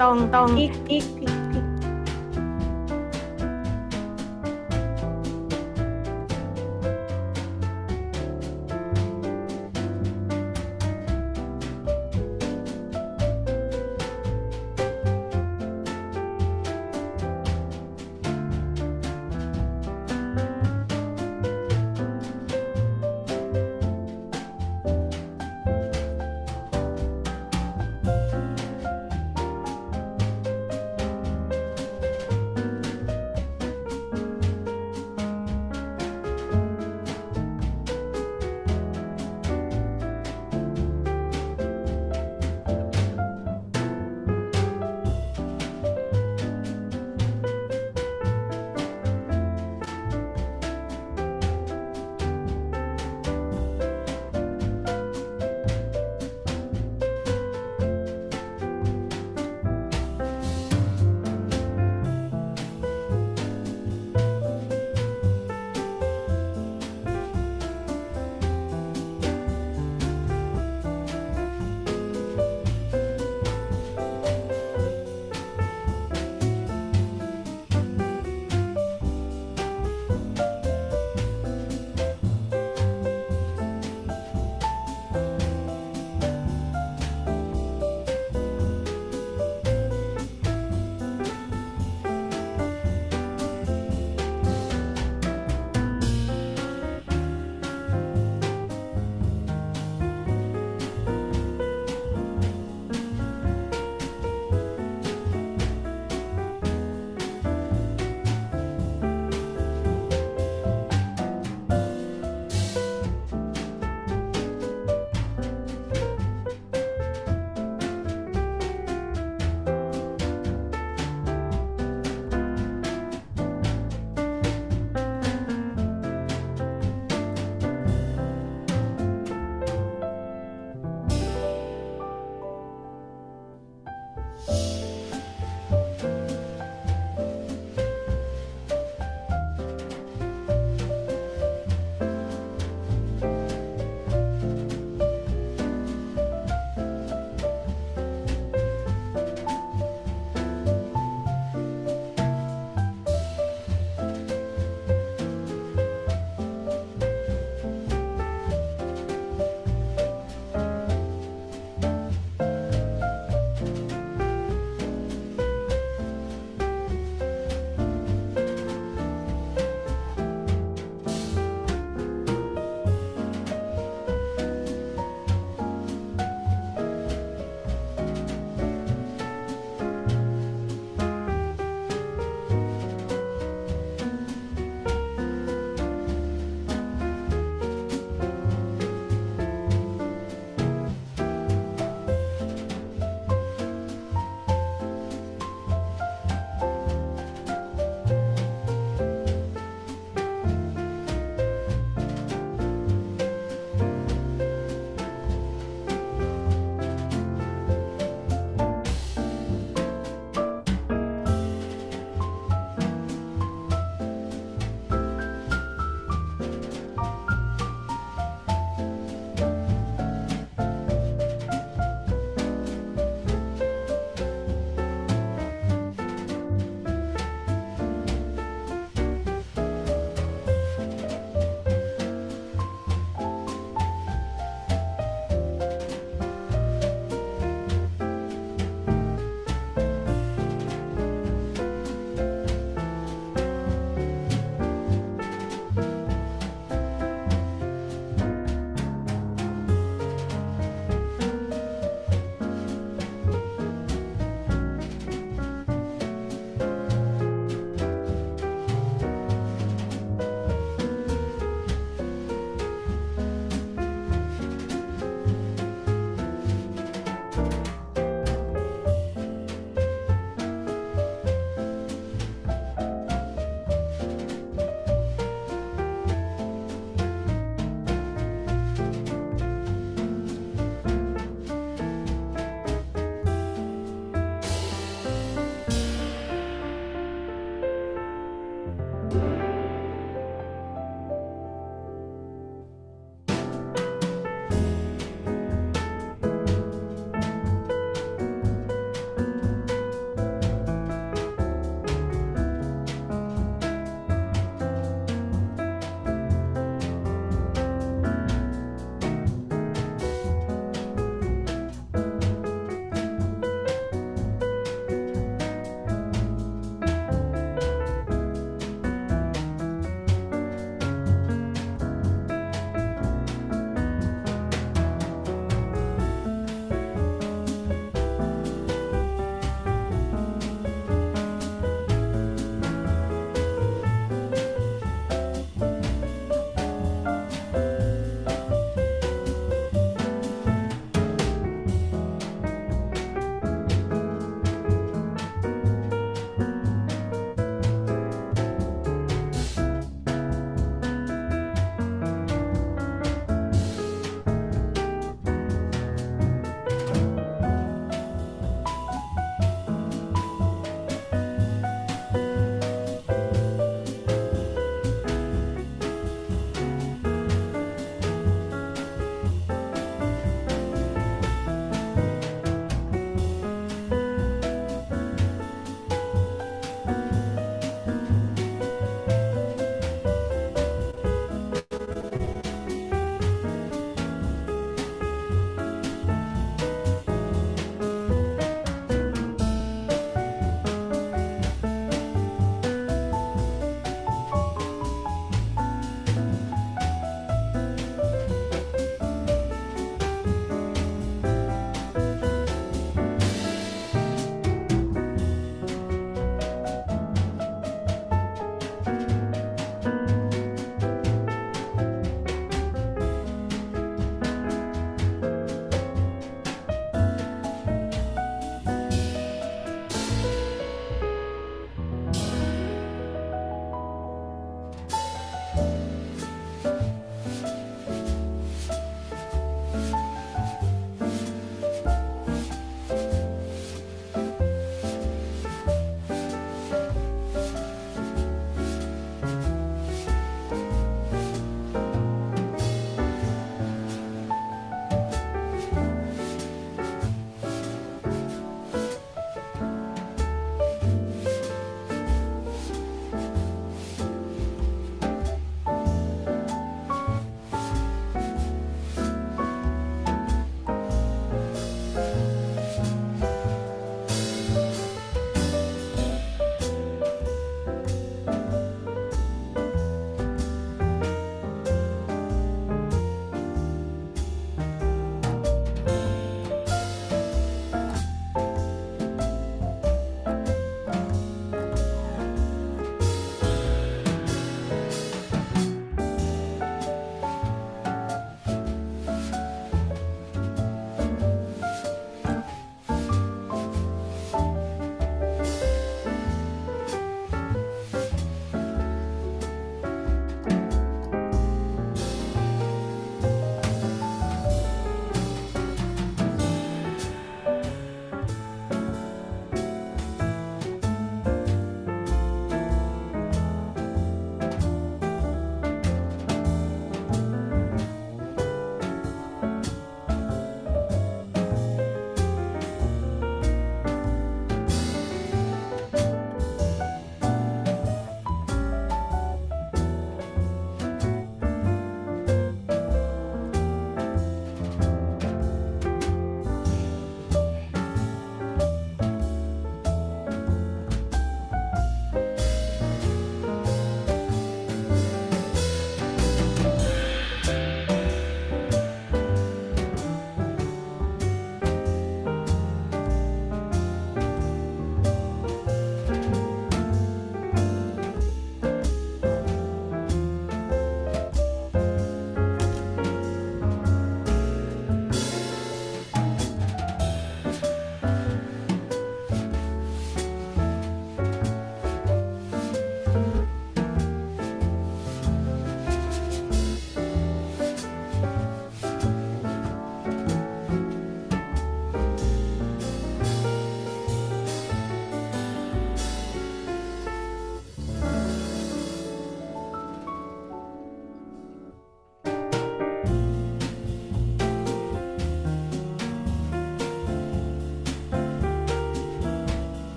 ต้องพลิก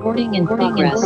Recording in progress.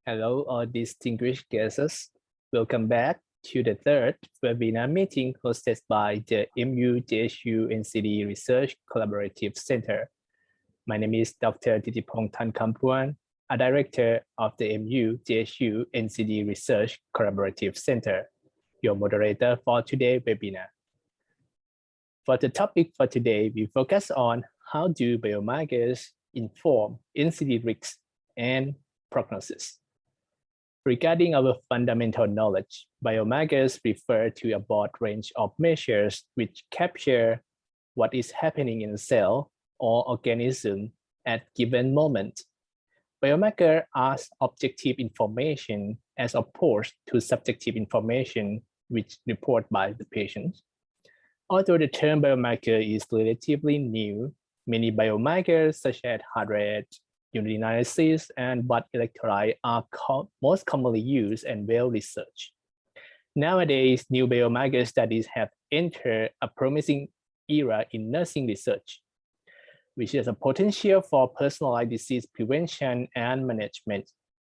Hello, all distinguished guests. Welcome back to the third webinar meeting hosted by the MU-JSU NCD Research Collaborative Center. My name is Dr. Titipong Thankampuan, a director of the MU-JSU NCD Research Collaborative Center, your moderator for today's webinar. For the topic for today, we focus on how do biomarkers inform NCD risks and prognosis. Regarding our fundamental knowledge, biomarkers refer to a broad range of measures which capture what is happening in a cell or organism at given moment. Biomarkers are objective information as opposed to subjective information which reported by the patient. Although the term biomarker is relatively new, many biomarkers such as heart rate, urinalysis, and blood electrolyte are most commonly used and well researched. Nowadays, new biomarker studies have entered a promising era in nursing research. which is a potential for personalized disease prevention and management,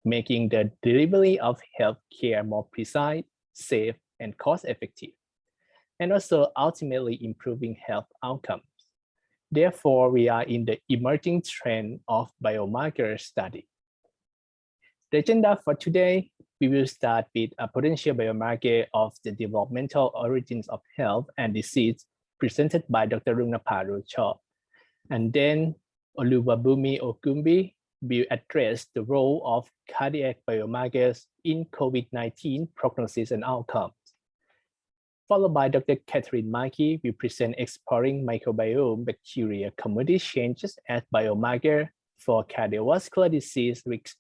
making the delivery of healthcare more precise, safe, and cost-effective, and also ultimately improving health outcomes. Therefore, we are in the emerging trend of biomarker study. The agenda for today, we will start with a potential biomarker of the developmental origins of health and disease presented by Dr. Runaparo. And then Olubabumi Okumbi will address the role of cardiac biomarkers in COVID-19 prognosis and outcomes. Followed by Dr. Catherine Maki, will present exploring microbiome bacteria community changes as biomarker for cardiovascular disease risks.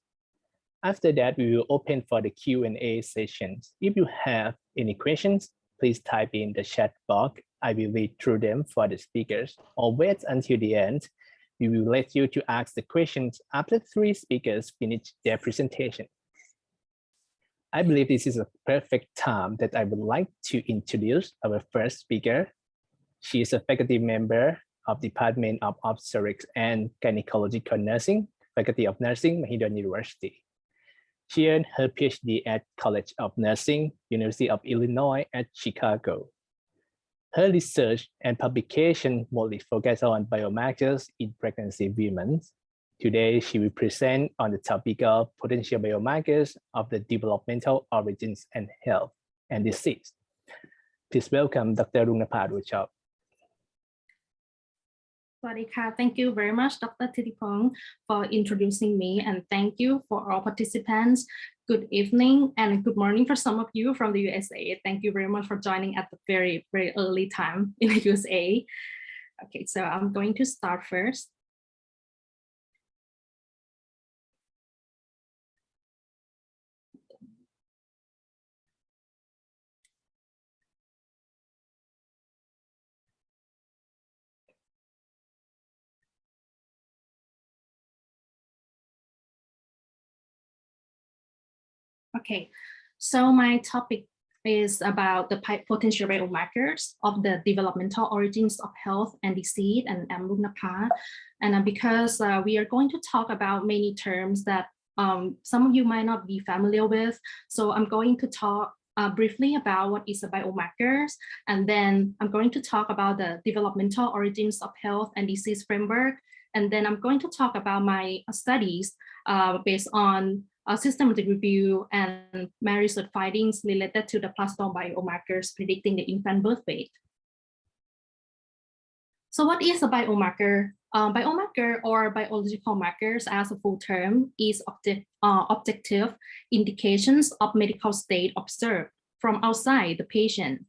After that, we will open for the Q&A sessions. If you have any questions, please type in the chat box. I will read through them for the speakers, or wait until the end. We will let you to ask the questions after 3 speakers finish their presentation. I believe this is a perfect time that I would like to introduce our first speaker. She is a faculty member of Department of Obstetrics and Gynecological Nursing, Faculty of Nursing, Mahidol University. She earned her PhD at College of Nursing, University of Illinois at Chicago. Her research and publication mostly focus on biomarkers in pregnancy women. Today, she will present on the topic of potential biomarkers of the developmental origins and health and disease. Please welcome Dr. Runaparo. Thank you very much, Dr. Thitipong, for introducing me, and thank you for all participants. Good evening and good morning for some of you from the USA. Thank you very much for joining at the very, very early time in the USA. Okay, so I'm going to start first. Okay, so my topic is about the potential biomarkers of the developmental origins of health and disease, and I'm Runaparo. And because we are going to talk about many terms that some of you might not be familiar with, so I'm going to talk briefly about what is a biomarkers, and then I'm going to talk about the developmental origins of health and disease framework, and then I'm going to talk about my studies based on a systematic review and my research findings related to the plasma biomarkers predicting the infant birth weight. So what is a biomarker? Biomarker or biological markers as a full term is objective indications of medical state observed from outside the patient.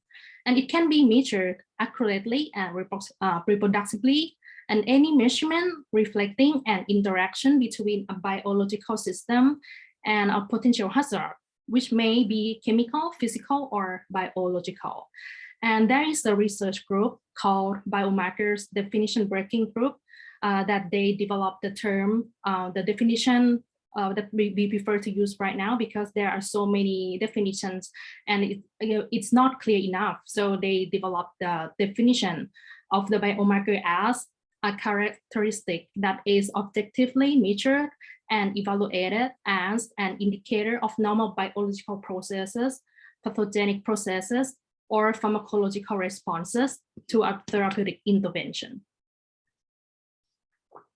And it can be measured accurately and reproducibly, and any measurement reflecting an interaction between a biological system and a potential hazard, which may be chemical, physical, or biological. And there is a research group called Biomarkers Definition Working Group that they developed the term, the definition that we prefer to use right now because there are so many definitions and it's not clear enough. So they developed the definition of the biomarker as a characteristic that is objectively measured and evaluated as an indicator of normal biological processes, pathogenic processes, or pharmacological responses to a therapeutic intervention.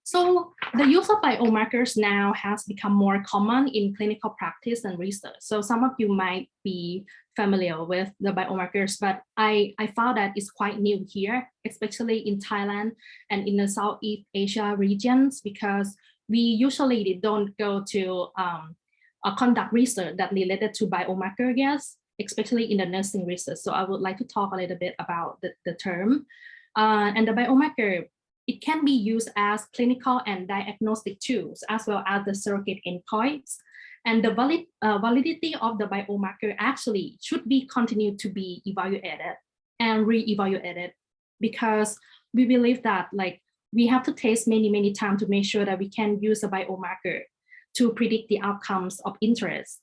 So the use of biomarkers now has become more common in clinical practice and research. So some of you might be familiar with the biomarkers, but I found that it's quite new here, especially in Thailand and in the Southeast Asia regions, because we usually don't go to conduct research that related to biomarker, yes, especially in the nursing research. So I would like to talk a little bit about the term. And the biomarker, it can be used as clinical and diagnostic tools, as well as the surrogate endpoints. And the validity of the biomarker actually should be continued to be evaluated and re-evaluated, because we believe that we have to test many times to make sure that we can use a biomarker to predict the outcomes of interest.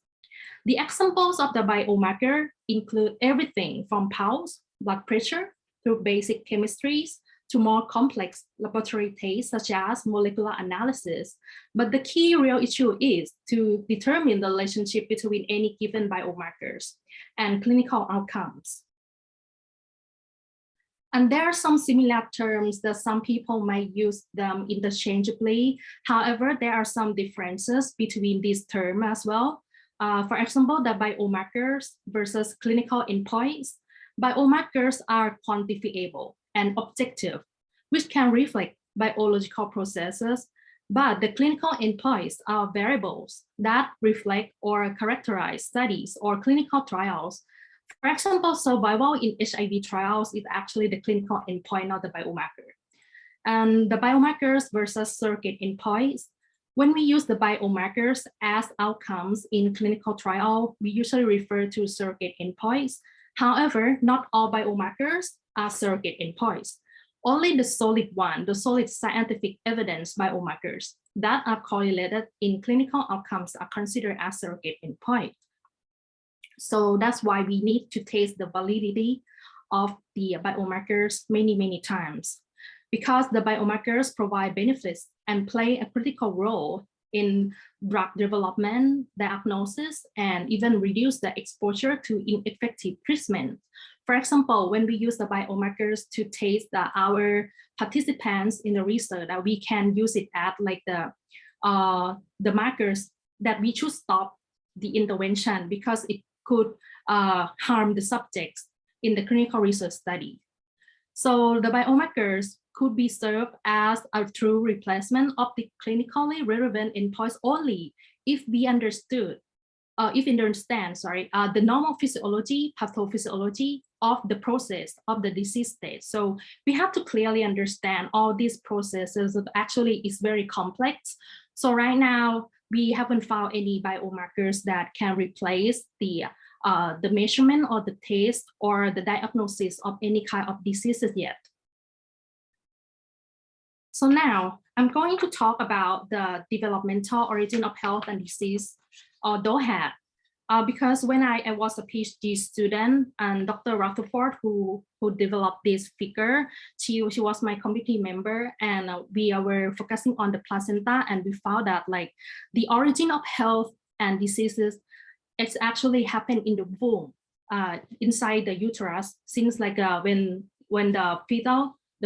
The examples of the biomarker include everything from pulse, blood pressure, through basic chemistries, to more complex laboratory tests such as molecular analysis. But the key real issue is to determine the relationship between any given biomarkers and clinical outcomes. And there are some similar terms that some people might use them interchangeably. However, there are some differences between these terms as well. For example, the biomarkers versus clinical endpoints. Biomarkers are quantifiable and objective, which can reflect biological processes, but the clinical endpoints are variables that reflect or characterize studies or clinical trials. For example, survival in HIV trials is actually the clinical endpoint, not the biomarker. And the biomarkers versus surrogate endpoints. When we use the biomarkers as outcomes in clinical trial, we usually refer to surrogate endpoints. However, not all biomarkers are surrogate endpoints. Only the solid one, the solid scientific evidence biomarkers that are correlated in clinical outcomes are considered as surrogate endpoints. So that's why we need to test the validity of the biomarkers many times, because the biomarkers provide benefits and play a critical role in drug development, diagnosis, and even reduce the exposure to ineffective treatment. For example, when we use the biomarkers to test our participants in the research, that we can use it as like the markers that we should stop the intervention because it could harm the subjects in the clinical research study. So the biomarkers could be served as a true replacement of the clinically relevant endpoints only if we understand the normal physiology, pathophysiology of the process of the disease state. So we have to clearly understand all these processes that actually is very complex. So right now, we haven't found any biomarkers that can replace the measurement or the test or the diagnosis of any kind of diseases yet. So now I'm going to talk about the developmental origin of health and disease, or DOHAD, because when I was a PhD student, and Dr. Rutherford, who developed this figure, she was my committee member, and we were focusing on the placenta, and we found that like the origin of health and diseases, it's actually happened in the womb, inside the uterus, since like when the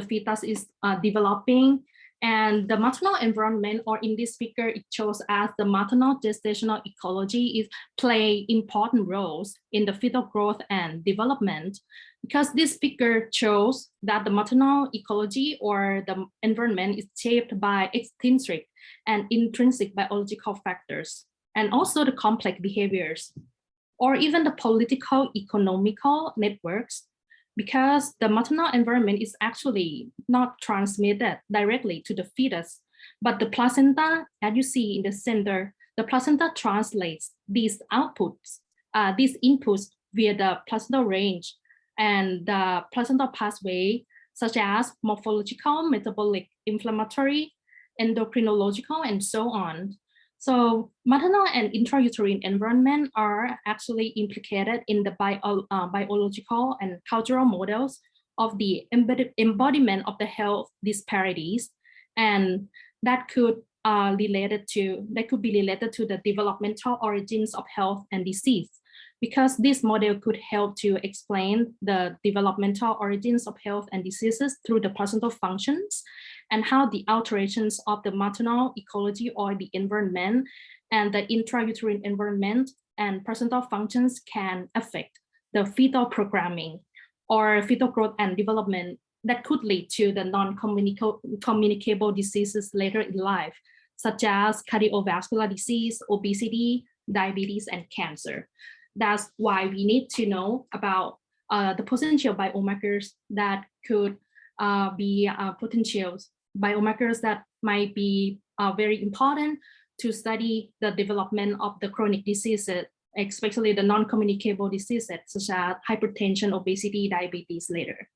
fetus is developing, and the maternal environment, or in this figure, it shows as the maternal gestational ecology is play important roles in the fetal growth and development, because this figure shows that the maternal ecology or the environment is shaped by extrinsic and intrinsic biological factors, and also the complex behaviors, or even the political, economical networks, because the maternal environment is actually not transmitted directly to the fetus, but the placenta, as you see in the center, the placenta translates these outputs, these inputs via the placental range and the placental pathway, such as morphological, metabolic, inflammatory, endocrinological, and so on. So maternal and intrauterine environment are actually implicated in the biological and cultural models of the embodiment of the health disparities, and that could be related to the developmental origins of health and disease, because this model could help to explain the developmental origins of health and diseases through the placental functions, and how the alterations of the maternal ecology or the environment and the intrauterine environment and placental functions can affect the fetal programming or fetal growth and development that could lead to the non-communicable diseases later in life, such as cardiovascular disease, obesity, diabetes, and cancer. That's why we need to know about the potential biomarkers that could be potential biomarkers that might be very important to study the development of the chronic diseases, especially the non-communicable diseases such as hypertension, obesity, diabetes later.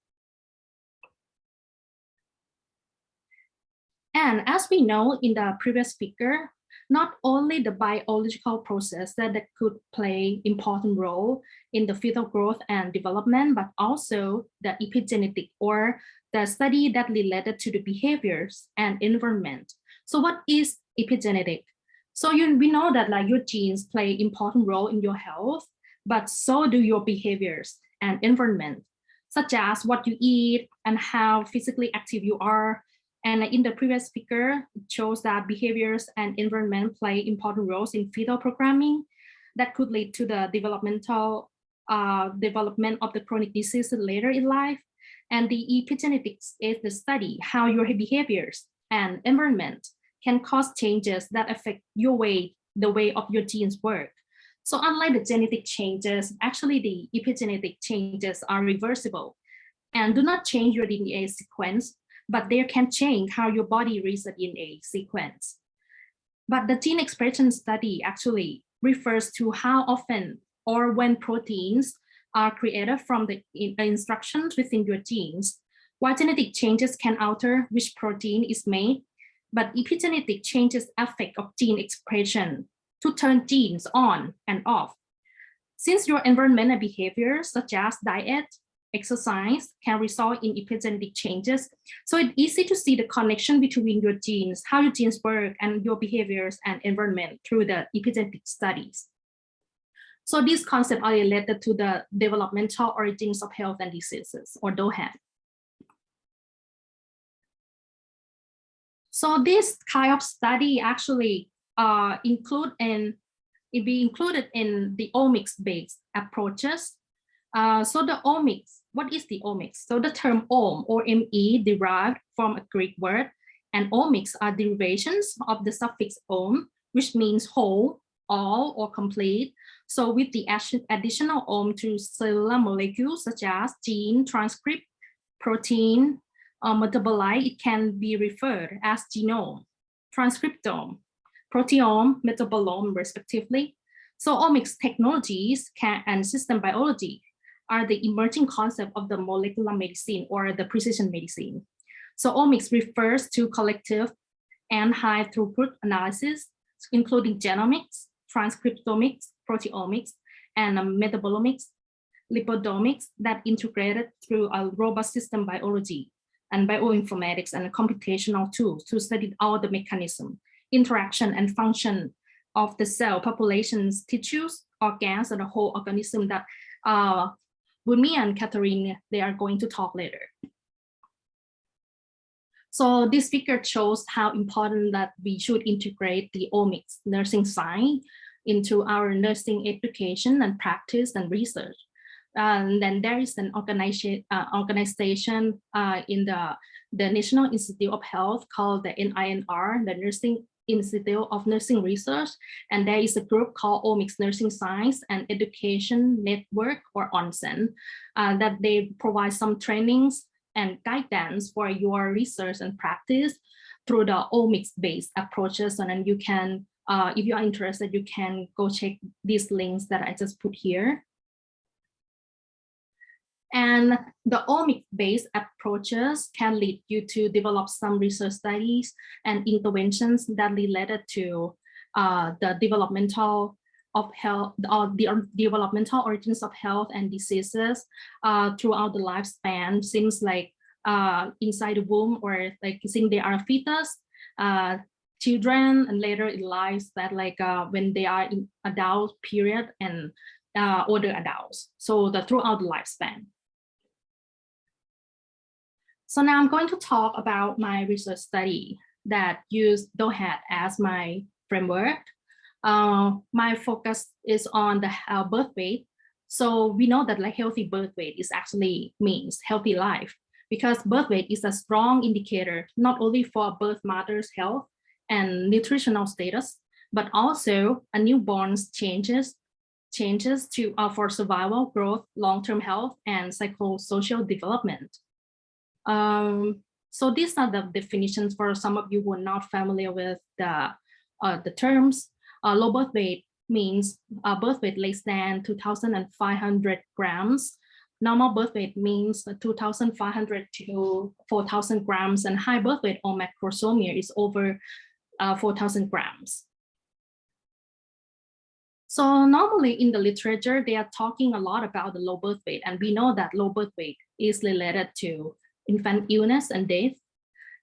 And as we know in the previous figure, not only the biological process that could play important role in the fetal growth and development, but also the epigenetic or the study that related to the behaviors and environment. So what is epigenetic? So we know that like your genes play important role in your health, but so do your behaviors and environment, such as what you eat and how physically active you are. And in the previous speaker, it shows that behaviors and environment play important roles in fetal programming that could lead to the developmental development of the chronic diseases later in life. And the epigenetics is the study how your behaviors and environment can cause changes that affect your way, the way of your genes work. So unlike the genetic changes, actually the epigenetic changes are reversible and do not change your DNA sequence, but they can change how your body reads the DNA sequence. But the gene expression study actually refers to how often or when proteins are created from the instructions within your genes, while genetic changes can alter which protein is made, but epigenetic changes affect of gene expression to turn genes on and off. Since your environmental behaviors such as diet, exercise can result in epigenetic changes, so it's easy to see the connection between your genes, how your genes work, and your behaviors and environment through the epigenetic studies. So these concepts are related to the developmental origins of health and diseases, or DOHAD. So this kind of study actually be included in the omics-based approaches. So the omics, what is the omics? So the term om or me derived from a Greek word, and omics are derivations of the suffix om, which means whole, all, or complete. So with the additional om to cellular molecules such as gene, transcript, protein, metabolite, it can be referred as genome, transcriptome, proteome, metabolome, respectively. So omics technologies and system biology are the emerging concept of the molecular medicine or the precision medicine. So omics refers to collective and high throughput analysis, including genomics, transcriptomics, proteomics, and metabolomics, lipidomics that integrated through a robust system biology and bioinformatics and computational tools to study all the mechanism, interaction, and function of the cell populations, tissues, organs, and the whole organism that Bunmi and Catherine, they are going to talk later. So this figure shows how important that we should integrate the omics nursing science into our nursing education and practice and research. And then there is an organization in the National Institute of Health called the NINR, the Nursing Institute of Nursing Research. And there is a group called Omics Nursing Science and Education Network, or ONSEN, that they provide some trainings and guidance for your research and practice through the omics-based approaches. And then you can, if you are interested, you can go check these links that I just put here. And the omics-based approaches can lead you to develop some research studies and interventions that related to the developmental of health, or the developmental origins of health and diseases throughout the lifespan. Seems like inside the womb, or like since they are fetus, children, and later in life, that like when they are in adult period and older adults. So the throughout the lifespan. So now I'm going to talk about my research study that used DOHAD as my framework. My focus is on the birth weight. So we know that like healthy birth weight is actually means healthy life, because birth weight is a strong indicator not only for birth mother's health and nutritional status, but also a newborn's changes to for survival, growth, long-term health, and psychosocial development. So these are the definitions for some of you who are not familiar with the terms. Low birth weight means birth weight less than 2,500 grams. Normal birth weight means 2,500 to 4,000 grams, and high birth weight or macrosomia is over 4,000 grams. So normally in the literature, they are talking a lot about the low birth weight, and we know that low birth weight is related to infant illness and death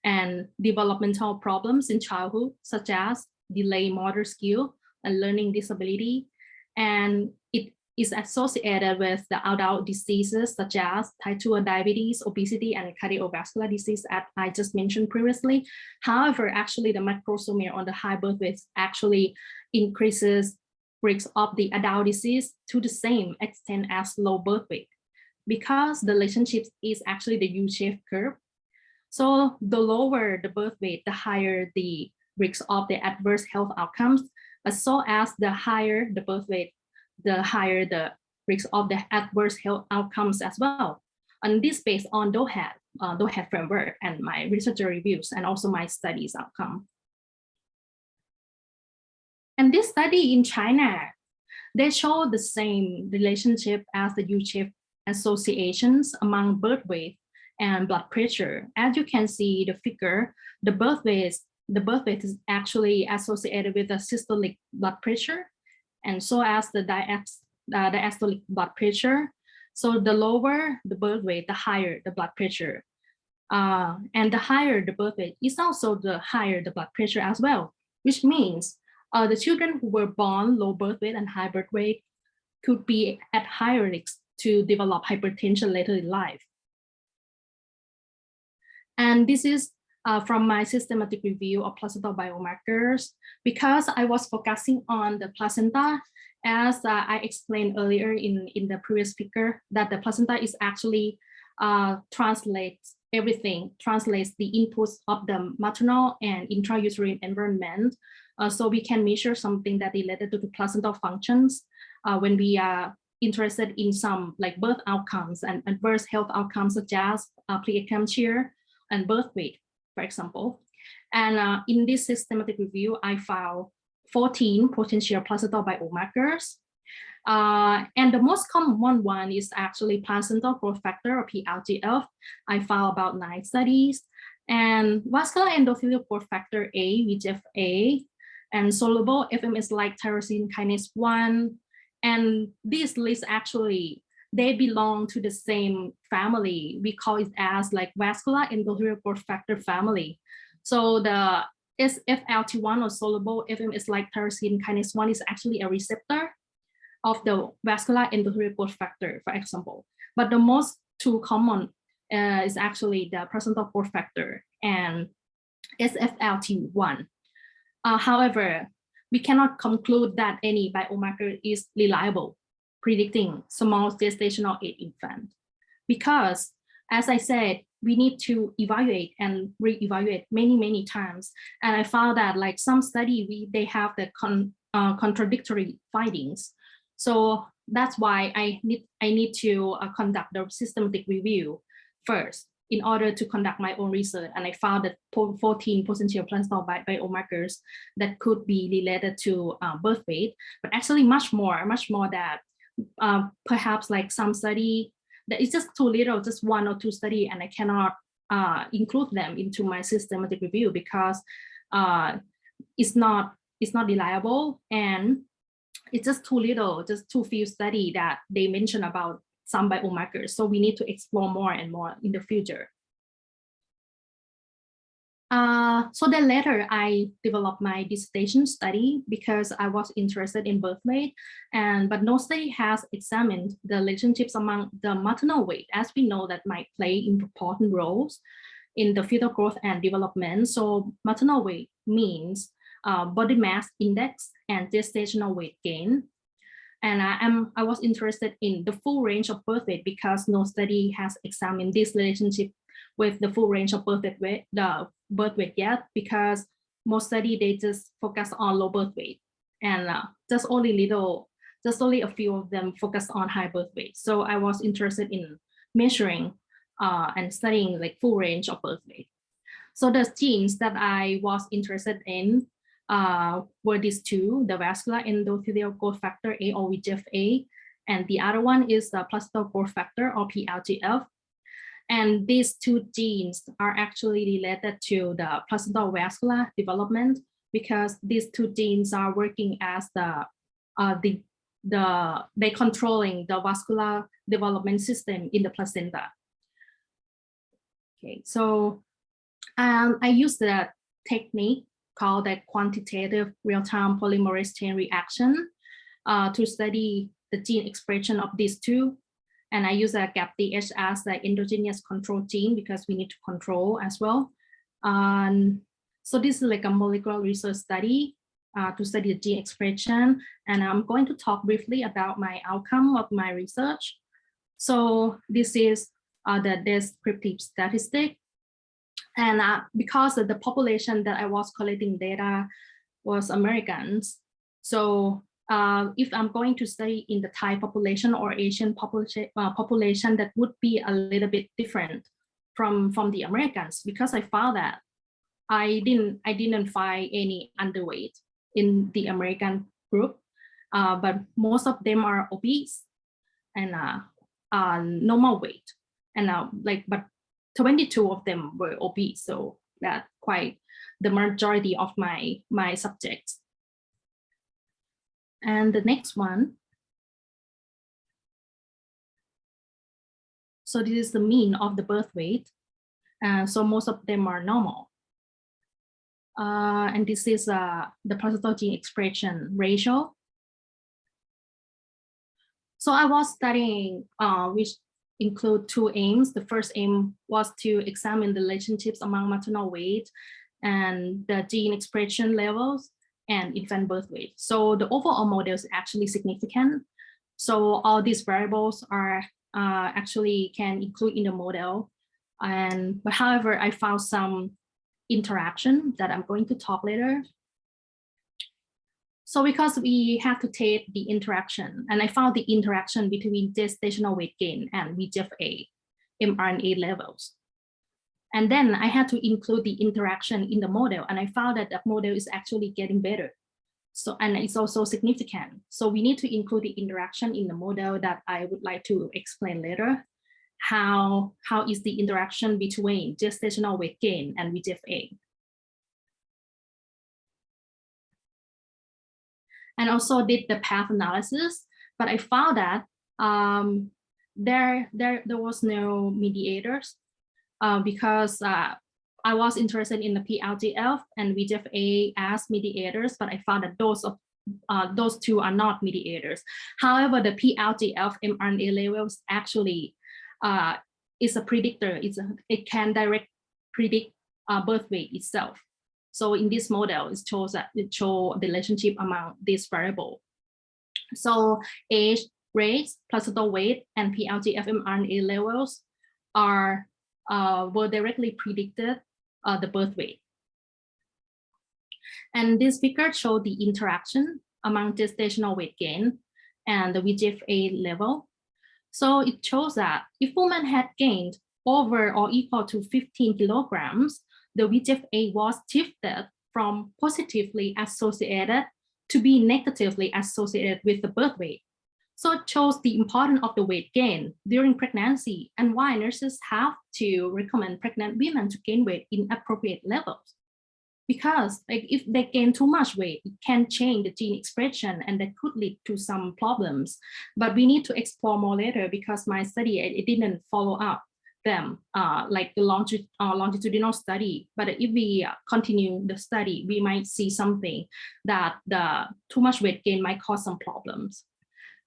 and developmental problems in childhood, such as delayed motor skill and learning disability. And it is associated with the adult diseases such as type 2 diabetes, obesity, and cardiovascular disease, as I just mentioned previously. However, actually the macrosomia on the high birth weight actually increases risk of the adult disease to the same extent as low birth weight, because the relationship is actually the U-shaped curve. So the lower the birth weight, the higher the risk of the adverse health outcomes, as so as the higher the birth weight, the higher the risk of the adverse health outcomes as well. And this based on DOHAD framework and my research reviews and also my studies outcome. And this study in China, they show the same relationship as the U-shaped associations among birth weight and blood pressure. As you can see the figure, the birth weight is actually associated with the systolic blood pressure, and so as the diastolic blood pressure. So the lower the birth weight, the higher the blood pressure. And the higher the birth weight is also the higher the blood pressure as well, which means the children who were born low birth weight and high birth weight could be at higher risk to develop hypertension later in life. And this is from my systematic review of placental biomarkers, because I was focusing on the placenta, as I explained earlier in the previous speaker, that the placenta is actually translates the inputs of the maternal and intrauterine environment. So we can measure something that related to the placental functions when we are interested in some like birth outcomes and adverse health outcomes, such as preeclampsia and birth weight, for example. And in this systematic review, I found 14 potential placental biomarkers. And the most common one is actually placental growth factor, or PLGF. I found about 9 studies. And vascular endothelial growth factor A, VEGF-A, and soluble FMS-like tyrosine kinase 1. And this list actually, they belong to the same family. We call it as like vascular endothelial growth factor family. So the SFLT1 or soluble FMS-like tyrosine kinase 1 is actually a receptor of the vascular endothelial growth factor, for example. But the most two common is actually the placental growth factor and SFLT1. However, we cannot conclude that any biomarker is reliable predicting small gestational age infant, because, as I said, we need to evaluate and re-evaluate many times. And I found that like some study, they have the contradictory findings. So that's why I need to conduct the systematic review first in order to conduct my own research. And I found that 14 potential placental biomarkers that could be related to birth weight, but actually much more that perhaps like some study that is just too little, just 1 or 2 study, and I cannot include them into my systematic review because it's not reliable, and it's just too little, just too few study that they mention about some biomarkers. So we need to explore more and more in the future. So then later I developed my dissertation study because I was interested in birth weight, but no study has examined the relationships among the maternal weight, as we know that might play important roles in the fetal growth and development. So maternal weight means body mass index and gestational weight gain. And I was interested in the full range of birth weight because no study has examined this relationship with the full range of birth weight yet, because most study they just focus on low birth weight, and just only a few of them focus on high birth weight. So I was interested in measuring and studying like full range of birth weight. So the genes that I was interested in were these two, the vascular endothelial growth factor A, or VEGF-A, and the other one is the placental growth factor, or PLGF. And these two genes are actually related to the placental vascular development because these two genes are working as the they controlling the vascular development system in the placenta. Okay, so I use the technique called the quantitative real-time polymerase chain reaction to study the gene expression of these two. And I use a GAPDH as the endogenous control gene because we need to control as well. So this is like a molecular research study to study the gene expression. And I'm going to talk briefly about my outcome of my research. So this is the descriptive statistic. And because of the population that I was collecting data was Americans, so if I'm going to study in the Thai population or Asian population, that would be a little bit different from the Americans, because I found that I didn't find any underweight in the American group, but most of them are obese and normal weight, and but 22 of them were obese, so that's quite the majority of my subjects. And the next one. So this is the mean of the birth weight. So most of them are normal. And this is the placental gene expression ratio. So I was studying which include two aims. The first aim was to examine the relationships among maternal weight and the gene expression levels and infant birth weight. So the overall model is actually significant. So all these variables are actually can include in the model. But however, I found some interaction that I'm going to talk later. So because we have to take the interaction, and I found the interaction between gestational weight gain and VEGF-A mRNA levels. And then I had to include the interaction in the model, and I found that the model is actually getting better. So, and it's also significant. So we need to include the interaction in the model that I would like to explain later. How is the interaction between gestational weight gain and VEGF-A? And also did the path analysis, but I found that there was no mediators because I was interested in the PLGF and VEGF-A as mediators, but I found that those two are not mediators. However, the PLGF mRNA levels actually is a predictor. It can direct predict birth weight itself. So in this model, it shows the relationship among these variables. So age, race, placental weight, and PLGF mRNA levels were directly predicted the birth weight. And this figure showed the interaction among gestational weight gain and the VEGF-A level. So it shows that if women had gained over or equal to 15 kilograms, the VEGF-A was shifted from positively associated to be negatively associated with the birth weight. So it shows the importance of the weight gain during pregnancy and why nurses have to recommend pregnant women to gain weight in appropriate levels. Because if they gain too much weight, it can change the gene expression and that could lead to some problems. But we need to explore more later because my study, it didn't follow up them like the longitudinal study. But if we continue the study, we might see something that the too much weight gain might cause some problems.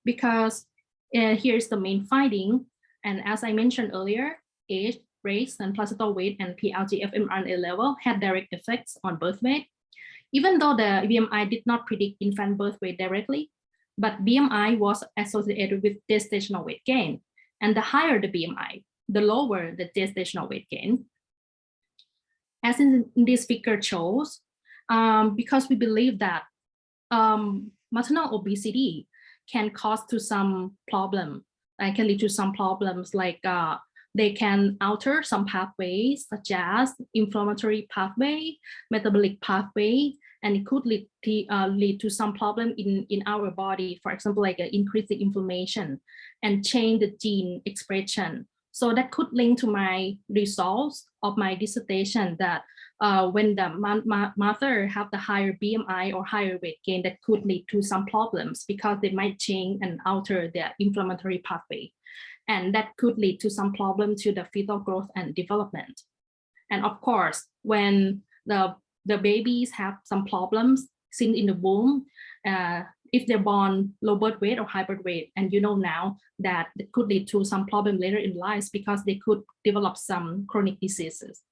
Because here's the main finding. And as I mentioned earlier, age, race, and placental weight and PLGF mRNA level had direct effects on birth weight. Even though the BMI did not predict infant birth weight directly, but BMI was associated with gestational weight gain. And the higher the BMI, the lower the gestational weight gain. As in this figure shows, because we believe that maternal obesity can cause to some problem, can lead to some problems like they can alter some pathways such as inflammatory pathway, metabolic pathway, and it could lead to some problem in our body, for example, like increasing inflammation and change the gene expression So that could link to my results of my dissertation that when the mother have the higher BMI or higher weight gain, that could lead to some problems because they might change and alter their inflammatory pathway. And that could lead to some problem to the fetal growth and development. And of course, when the babies have some problems since in the womb, if they're born low birth weight or high birth weight, and you know now that it could lead to some problem later in life because they could develop some chronic diseases.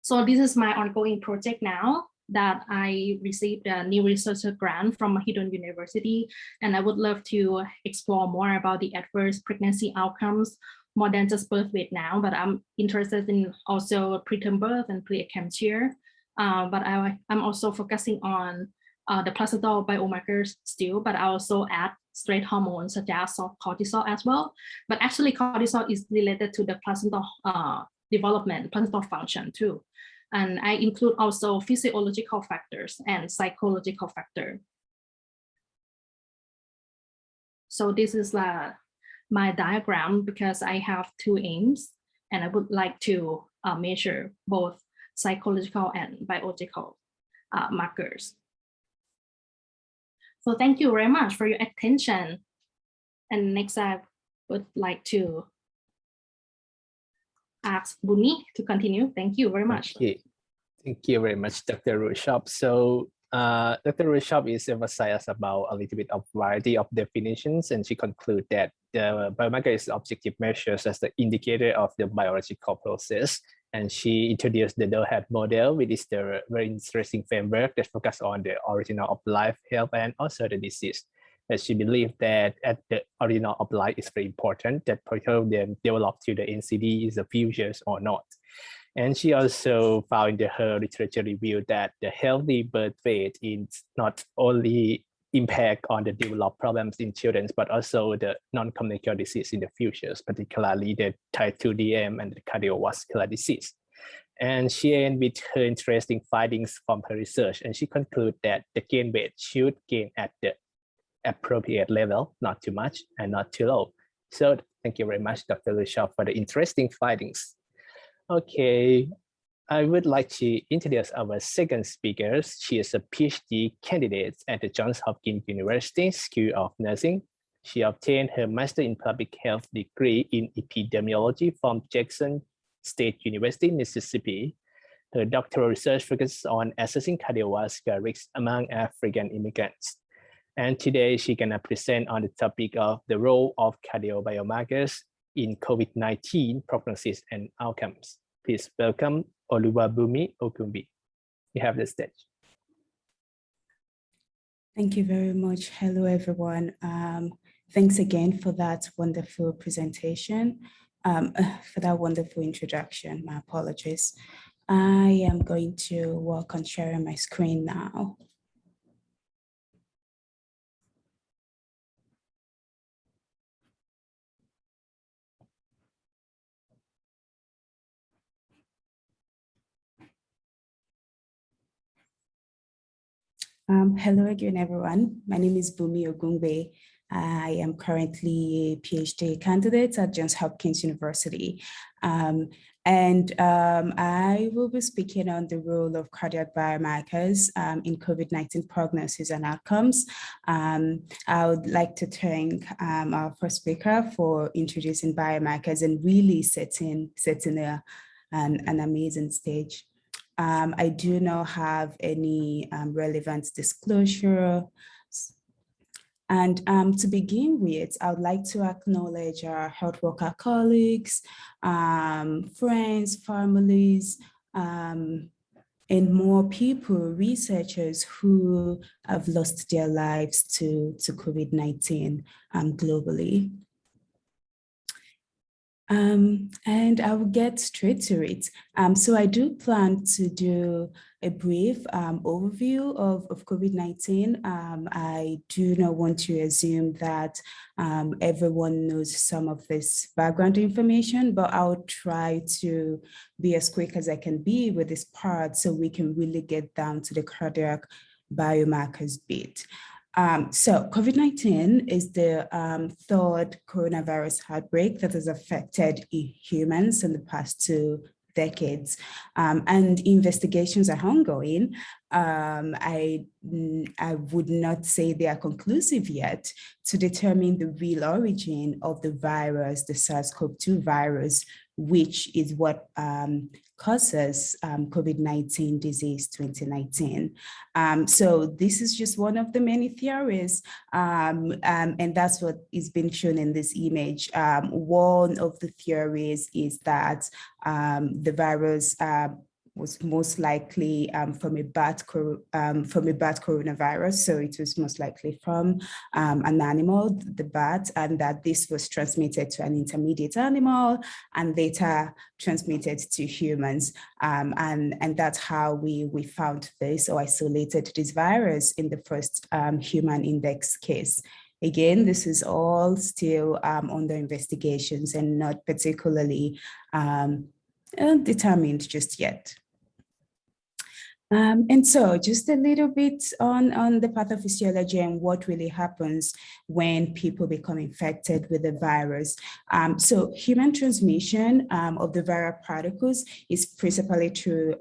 So this is my ongoing project now that I received a new researcher grant from Mahidol University, and I would love to explore more about the adverse pregnancy outcomes more than just birth weight now, but I'm interested in also preterm birth and preeclampsia. But I'm also focusing on the placental biomarkers still, but I also add stress hormones such as cortisol as well. But actually cortisol is related to the placental development, placental function too. And I include also physiological factors and psychological factors. So this is my diagram because I have two aims and I would like to measure both psychological and biological markers. So thank you very much for your attention. And next I would like to ask Buni to continue. Thank you very much. Okay. Thank you very much, Dr. Rushop. So Dr. Rushop is emphasized about a little bit of variety of definitions, and she concluded that the biomarker is objective measures as the indicator of the biological process. And she introduced the DOHAT model, which is the very interesting framework that focuses on the origin of life, health, and also the disease. That she believed that at the origin of life is very important, that particularly then develop to the NCD is the futures or not. And she also found in her literature review that the healthy birth weight is not only impact on the developed problems in children, but also the non-communicable disease in the futures, particularly the type 2 DM and the cardiovascular disease. And she ended with her interesting findings from her research, and she concluded that the gain weight should gain at the appropriate level, not too much and not too low. So thank you very much, Dr. Rushop, for the interesting findings. Okay, I would like to introduce our second speaker. She is a PhD candidate at the Johns Hopkins University School of Nursing. She obtained her Master in Public Health degree in epidemiology from Jackson State University, Mississippi. Her doctoral research focuses on assessing cardiovascular risks among African immigrants. And today she can present on the topic of the role of cardiobiomarkers in COVID-19 prognosis and outcomes. Please welcome Oluwabumi Ogunbi. You have the stage. Thank you very much. Hello, everyone. Thanks again for that wonderful presentation, for that wonderful introduction. My apologies. I am going to work on sharing my screen now. Hello again, everyone. My name is Bumi Ogungbe. I am currently a PhD candidate at Johns Hopkins University. I will be speaking on the role of cardiac biomarkers in COVID-19 prognosis and outcomes. I would like to thank our first speaker for introducing biomarkers and really setting an amazing stage. I do not have any relevant disclosure. And to begin with, I would like to acknowledge our health worker colleagues, friends, families, and more people, researchers who have lost their lives to COVID-19 globally. And I will get straight to it. So I do plan to do a brief overview of COVID-19. I do not want to assume that everyone knows some of this background information, but I'll try to be as quick as I can be with this part so we can really get down to the cardiac biomarkers bit. So COVID-19 is the third coronavirus outbreak that has affected humans in the past 2 decades, and investigations are ongoing. I would not say they are conclusive yet to determine the real origin of the virus, the SARS-CoV-2 virus, which is what causes COVID-19 disease 2019. So this is just one of the many theories, and that's what is being shown in this image. One of the theories is that the virus was most likely from a bat coronavirus. So it was most likely from an animal, the bat, and that this was transmitted to an intermediate animal and later transmitted to humans. And that's how we found this or isolated this virus in the first human index case. Again, this is all still under investigations and not particularly determined just yet. And so just a little bit on the pathophysiology and what really happens when people become infected with the virus. So human transmission of the viral particles is principally through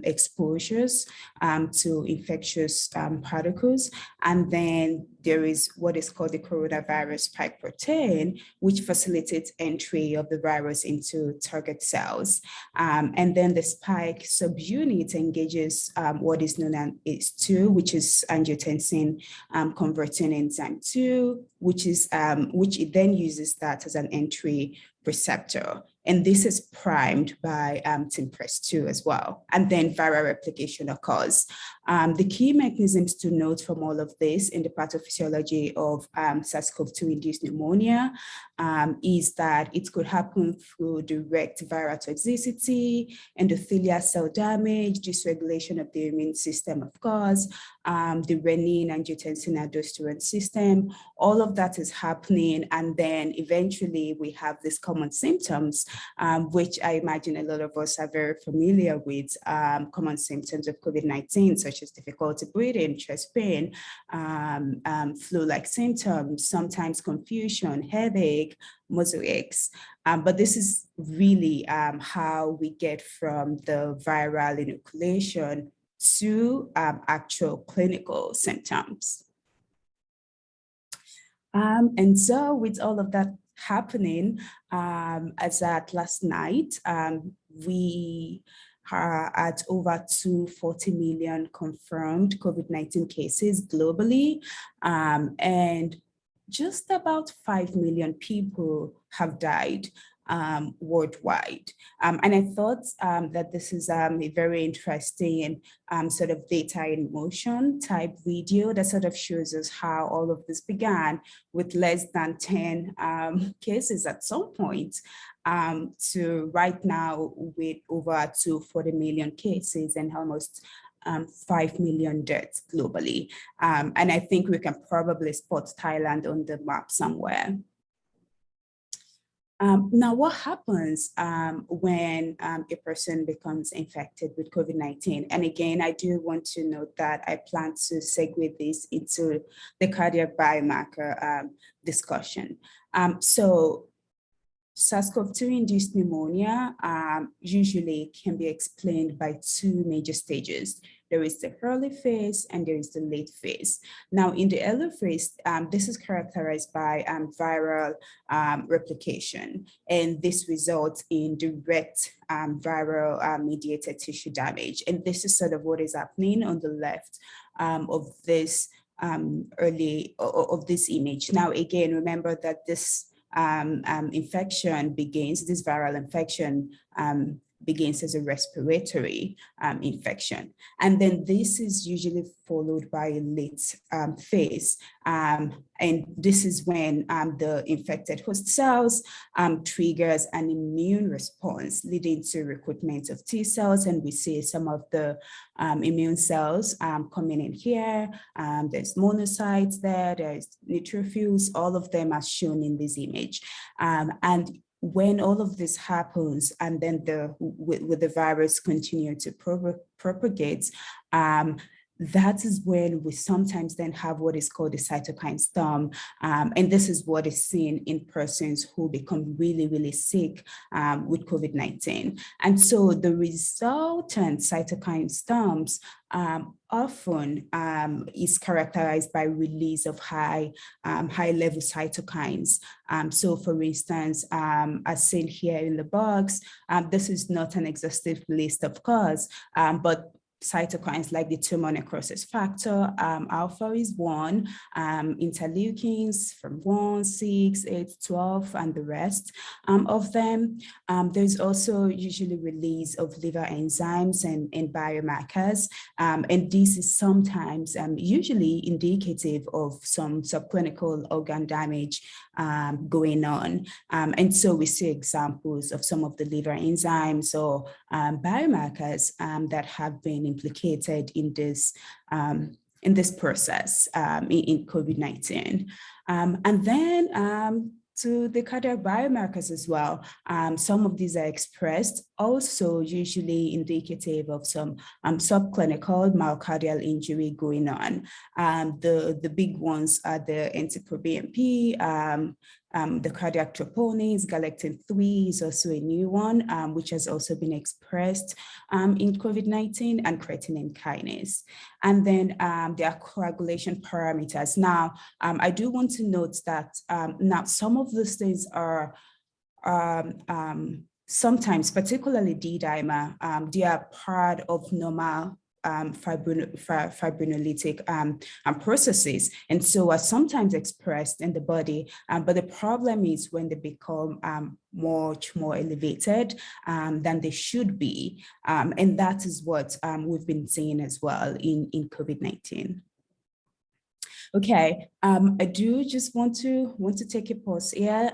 exposures to infectious particles. And then there is what is called the coronavirus spike protein, which facilitates entry of the virus into target cells. And then the spike subunit engages what is known as ACE2, which is angiotensin converting enzyme 2, which it then uses that as an entry receptor. And this is primed by TIMPRESS2 as well. And then viral replication occurs. The key mechanisms to note from all of this in the pathophysiology of SARS-CoV-2-induced pneumonia is that it could happen through direct viral toxicity, endothelial cell damage, dysregulation of the immune system, of course, the renin-angiotensin-aldosterone system. All of that is happening. And then eventually we have these common symptoms, which I imagine a lot of us are very familiar with, common symptoms of COVID-19, such as difficulty breathing, chest pain, flu-like symptoms, sometimes confusion, headache, muscle aches. But this is really how we get from the viral inoculation to actual clinical symptoms. And so with all of that happening, as at last night, we are at over 240 million confirmed COVID-19 cases globally, and just about 5 million people have died worldwide. And I thought that this is a very interesting sort of data in motion type video that sort of shows us how all of this began with less than 10 cases at some point to right now with over 240 million cases and almost 5 million deaths globally. And I think we can probably spot Thailand on the map somewhere. Now, what happens when a person becomes infected with COVID-19? And again, I do want to note that I plan to segue this into the cardiac biomarker discussion. So SARS-CoV-2 induced pneumonia usually can be explained by two major stages. There is the early phase and there is the late phase. Now, in the early phase, this is characterized by viral replication, and this results in direct viral mediated tissue damage. And this is sort of what is happening on the left of this this image. Now, again, remember that this infection begins, this viral infection begins as a respiratory infection. And then this is usually followed by a late phase. And this is when the infected host cells triggers an immune response, leading to recruitment of T cells. And we see some of the immune cells coming in here. There's monocytes there, there's neutrophils, all of them are shown in this image. And when all of this happens, and then with the virus continue to propagate, that is when we sometimes then have what is called a cytokine storm. And this is what is seen in persons who become really, really sick with COVID-19. And so the resultant cytokine storms often is characterized by release of high-level cytokines. So for instance, as seen here in the box, this is not an exhaustive list, of course, but cytokines like the tumor necrosis factor, alpha is one, interleukins from 1, 6, 8, 12, and the rest of them. There's also usually release of liver enzymes and biomarkers, and this is sometimes usually indicative of some subclinical organ damage going on. And so we see examples of some of the liver enzymes or biomarkers that have been implicated in this process in COVID-19. And then to the cardiac biomarkers as well. Some of these are expressed, also usually indicative of some subclinical myocardial injury going on. The big ones are the NT-proBNP, the cardiac troponins, galectin-3 is also a new one, which has also been expressed in COVID-19, and creatinine kinase. And then there are coagulation parameters. Now, I do want to note that now some of those things are sometimes, particularly D-dimer, they are part of normal fibrinolytic processes, and so are sometimes expressed in the body, but the problem is when they become much more elevated than they should be, and that is what we've been seeing as well in COVID-19. Okay, I do just want to take a pause here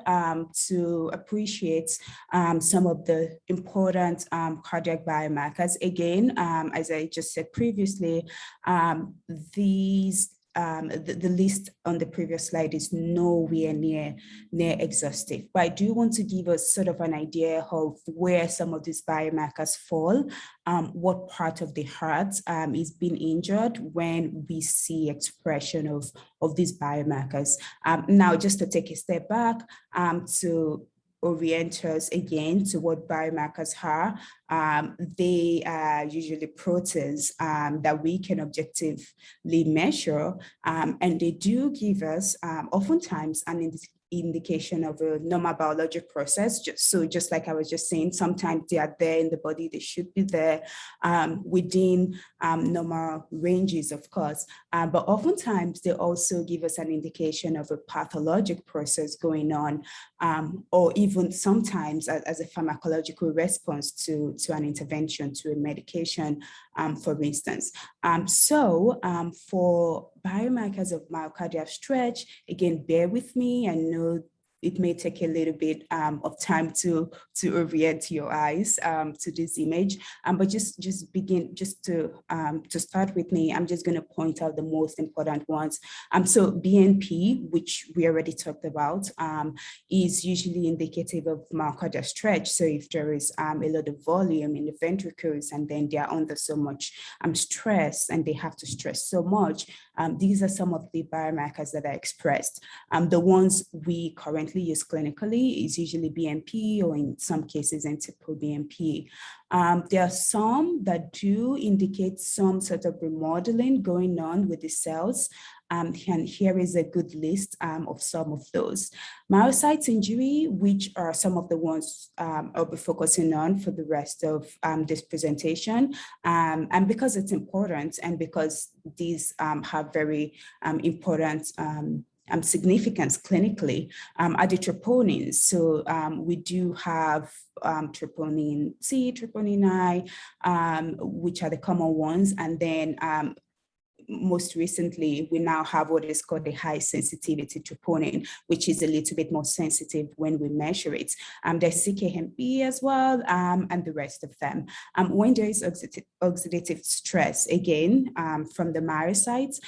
to appreciate some of the important cardiac biomarkers. Again, as I just said previously, the list on the previous slide is nowhere near exhaustive, but I do want to give us sort of an idea of where some of these biomarkers fall, what part of the heart is being injured when we see expression of these biomarkers. Now, just to take a step back to orient us again to what biomarkers are. They are usually proteins that we can objectively measure, and they do give us oftentimes an indication of a normal biologic process. Just like I was just saying, sometimes they are there in the body, they should be there within normal ranges, of course, but oftentimes they also give us an indication of a pathologic process going on, or even sometimes as a pharmacological response to an intervention, to a medication, for instance. For biomarkers of myocardial stretch, again, bear with me. I know it may take a little bit of time to orient your eyes to this image, but just to start with me, I'm just going to point out the most important ones. So BNP, which we already talked about, is usually indicative of myocardial stretch. So if there is a lot of volume in the ventricles and then they are under so much stress and they have to stress so much, these are some of the biomarkers that are expressed. The ones we currently use clinically is usually BNP, or in some cases NT-proBNP. There are some that do indicate some sort of remodeling going on with the cells, and here is a good list of some of those. Myocyte injury, which are some of the ones I'll be focusing on for the rest of this presentation, and because it's important and because these have very important significance clinically, are the troponins. So we do have troponin C, troponin I, which are the common ones, and then most recently, we now have what is called the high sensitivity troponin, which is a little bit more sensitive when we measure it. There's CKMB as well, and the rest of them. When there is oxidative stress, again, from the myocytes,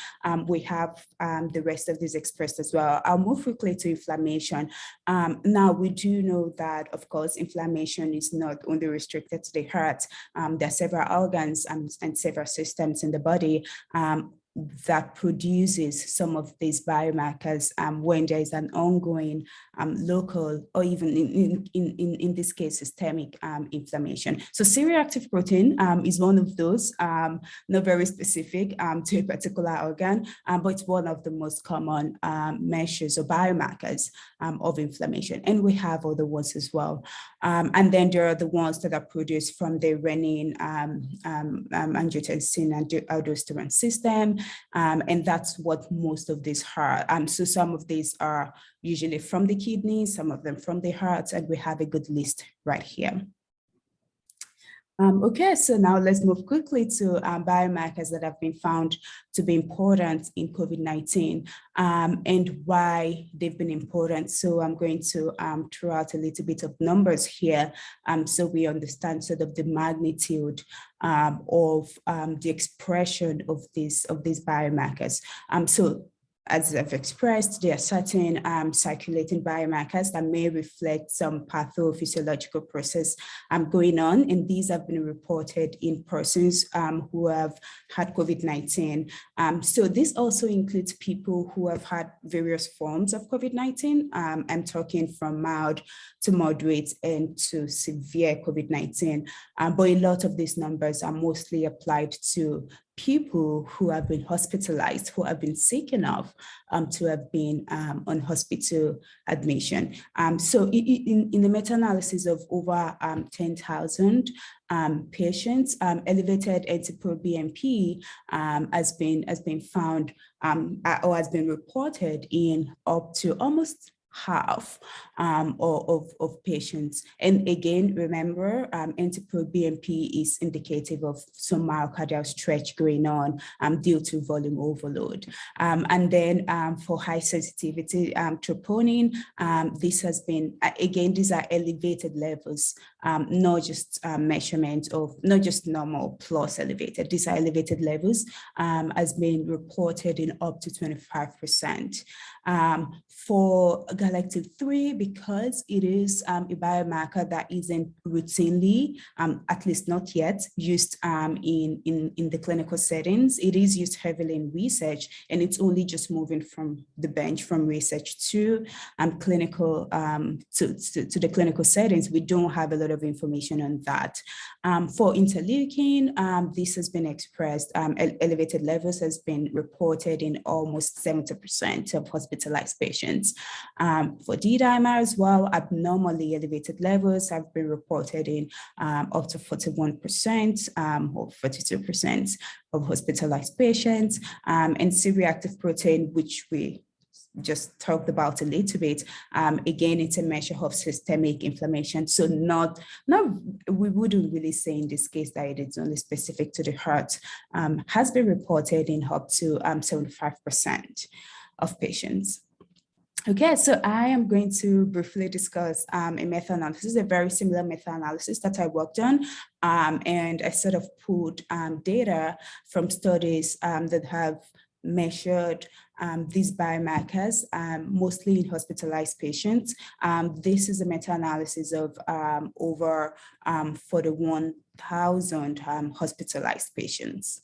we have the rest of these expressed as well. I'll move quickly to inflammation. Now, we do know that, of course, inflammation is not only restricted to the heart. There are several organs and several systems in the body that produces some of these biomarkers when there is an ongoing local or even in this case systemic inflammation. So C-reactive protein is one of those, not very specific to a particular organ, but it's one of the most common measures or biomarkers of inflammation. And we have other ones as well. And then there are the ones that are produced from the renin, angiotensin and aldosterone system. And that's what most of these are. So some of these are usually from the kidneys, some of them from the heart, and we have a good list right here. Okay, so now let's move quickly to biomarkers that have been found to be important in COVID-19 and why they've been important. So I'm going to throw out a little bit of numbers here so we understand sort of the magnitude of the expression of these biomarkers. So as I've expressed, there are certain circulating biomarkers that may reflect some pathophysiological process going on, and these have been reported in persons who have had COVID-19. So this also includes people who have had various forms of COVID-19. I'm talking from mild to moderate and to severe COVID-19, but a lot of these numbers are mostly applied to people who have been hospitalized, who have been sick enough to have been on hospital admission. So in the meta-analysis of over 10,000 patients, elevated NT-proBNP has been found or has been reported in up to almost half of patients. And again, remember, NT-proBNP is indicative of some myocardial stretch going on due to volume overload. And then for high sensitivity troponin, this has been, again, these are elevated levels, not just measurement of, not just normal plus elevated. These are elevated levels has been reported in up to 25%. For galactose-3, because it is a biomarker that isn't routinely, at least not yet, used in the clinical settings. It is used heavily in research, and it's only just moving from the bench, from research to clinical, to the clinical settings. We don't have a lot of information on that. For interleukin, this has been expressed, elevated levels has been reported in almost 70% of hospitalized patients. For D-dimer as well, abnormally elevated levels have been reported in up to 41% or 42% of hospitalized patients. And C-reactive protein, which we just talked about a little bit, again, it's a measure of systemic inflammation. So we wouldn't really say in this case that it is only specific to the heart, has been reported in up to 75% of patients. Okay, so I am going to briefly discuss a meta-analysis, a very similar meta-analysis that I worked on, and I sort of pulled data from studies that have measured these biomarkers, mostly in hospitalized patients. This is a meta-analysis of over 41,000 hospitalized patients.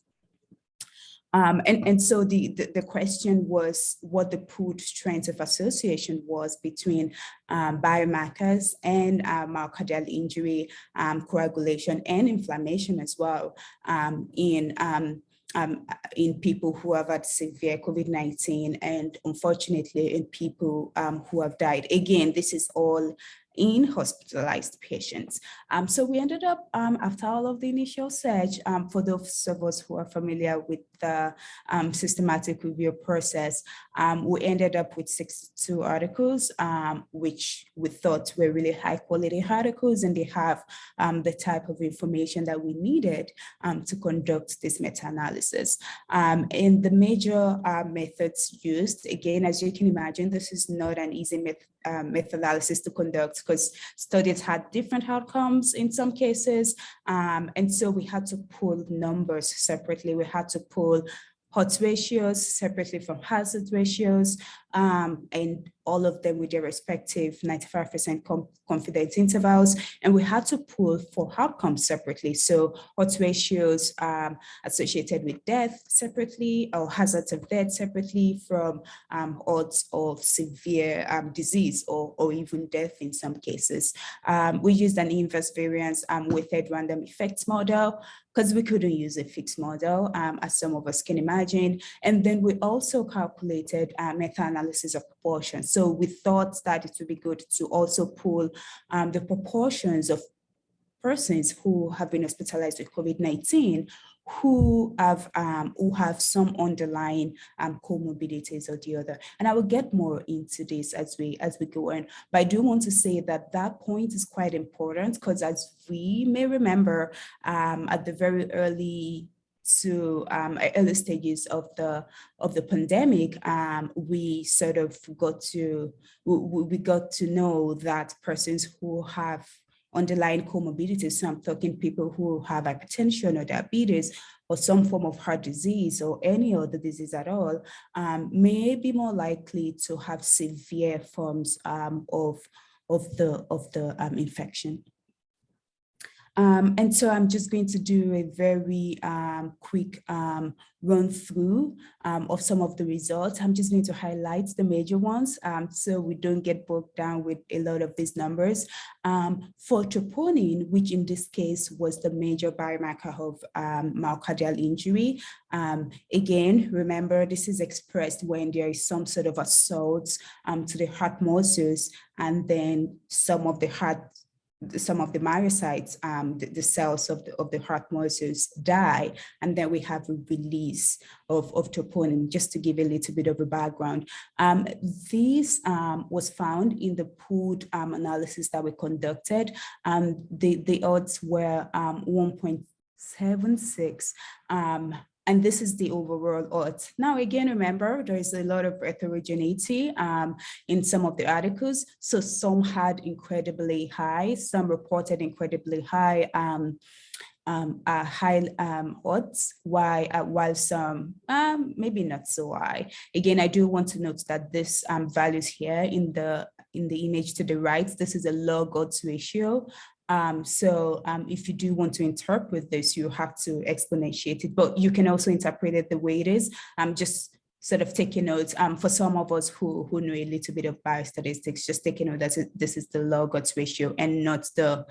And so the question was what the pooled strength of association was between biomarkers and myocardial injury, coagulation, and inflammation as well in people who have had severe COVID-19 and unfortunately in people who have died. Again, this is all in hospitalized patients. So we ended up, after all of the initial search, for those of us who are familiar with the systematic review process, we ended up with 62 articles, which we thought were really high quality articles, and they have the type of information that we needed to conduct this meta-analysis. And the major methods used, again, as you can imagine, this is not an easy meta-analysis to conduct because studies had different outcomes in some cases. And so we had to pull numbers separately. We had to pull odds ratios separately from hazard ratios, and all of them with their respective 95% confidence intervals. And we had to pull for outcomes separately. So odds ratios associated with death separately, or hazards of death separately from odds of severe disease or even death in some cases. We used an inverse variance weighted random effects model because we couldn't use a fixed model, as some of us can imagine. And then we also calculated meta-analysis of proportions. So we thought that it would be good to also pull the proportions of persons who have been hospitalized with COVID-19 who have some underlying comorbidities or the other. And I will get more into this as we go on. But I do want to say that that point is quite important because, as we may remember, at the very early stages of the pandemic, we sort of got to know that persons who have underlying comorbidities, so I'm talking people who have hypertension or diabetes or some form of heart disease or any other disease at all, may be more likely to have severe forms of the infection. And so I'm just going to do a very quick run through of some of the results. I'm just going to highlight the major ones so we don't get bogged down with a lot of these numbers. For troponin, which in this case was the major biomarker of myocardial injury, again, remember this is expressed when there is some sort of assault to the heart muscles, and then some of the myocytes, the cells of the heart muscles die, and then we have a release of troponin. Just to give a little bit of a background, this was found in the pooled analysis that we conducted. The odds were 1.76. And this is the overall odds. Now, again, remember, there is a lot of heterogeneity in some of the articles. So some had incredibly high, some reported incredibly high odds, while some maybe not so high. Again, I do want to note that this values here in the image to the right, this is a log odds ratio. So if you do want to interpret this, you have to exponentiate it, but you can also interpret it the way it is. Just sort of taking notes. For some of us who know a little bit of biostatistics, just taking note that this is the log odds ratio and not the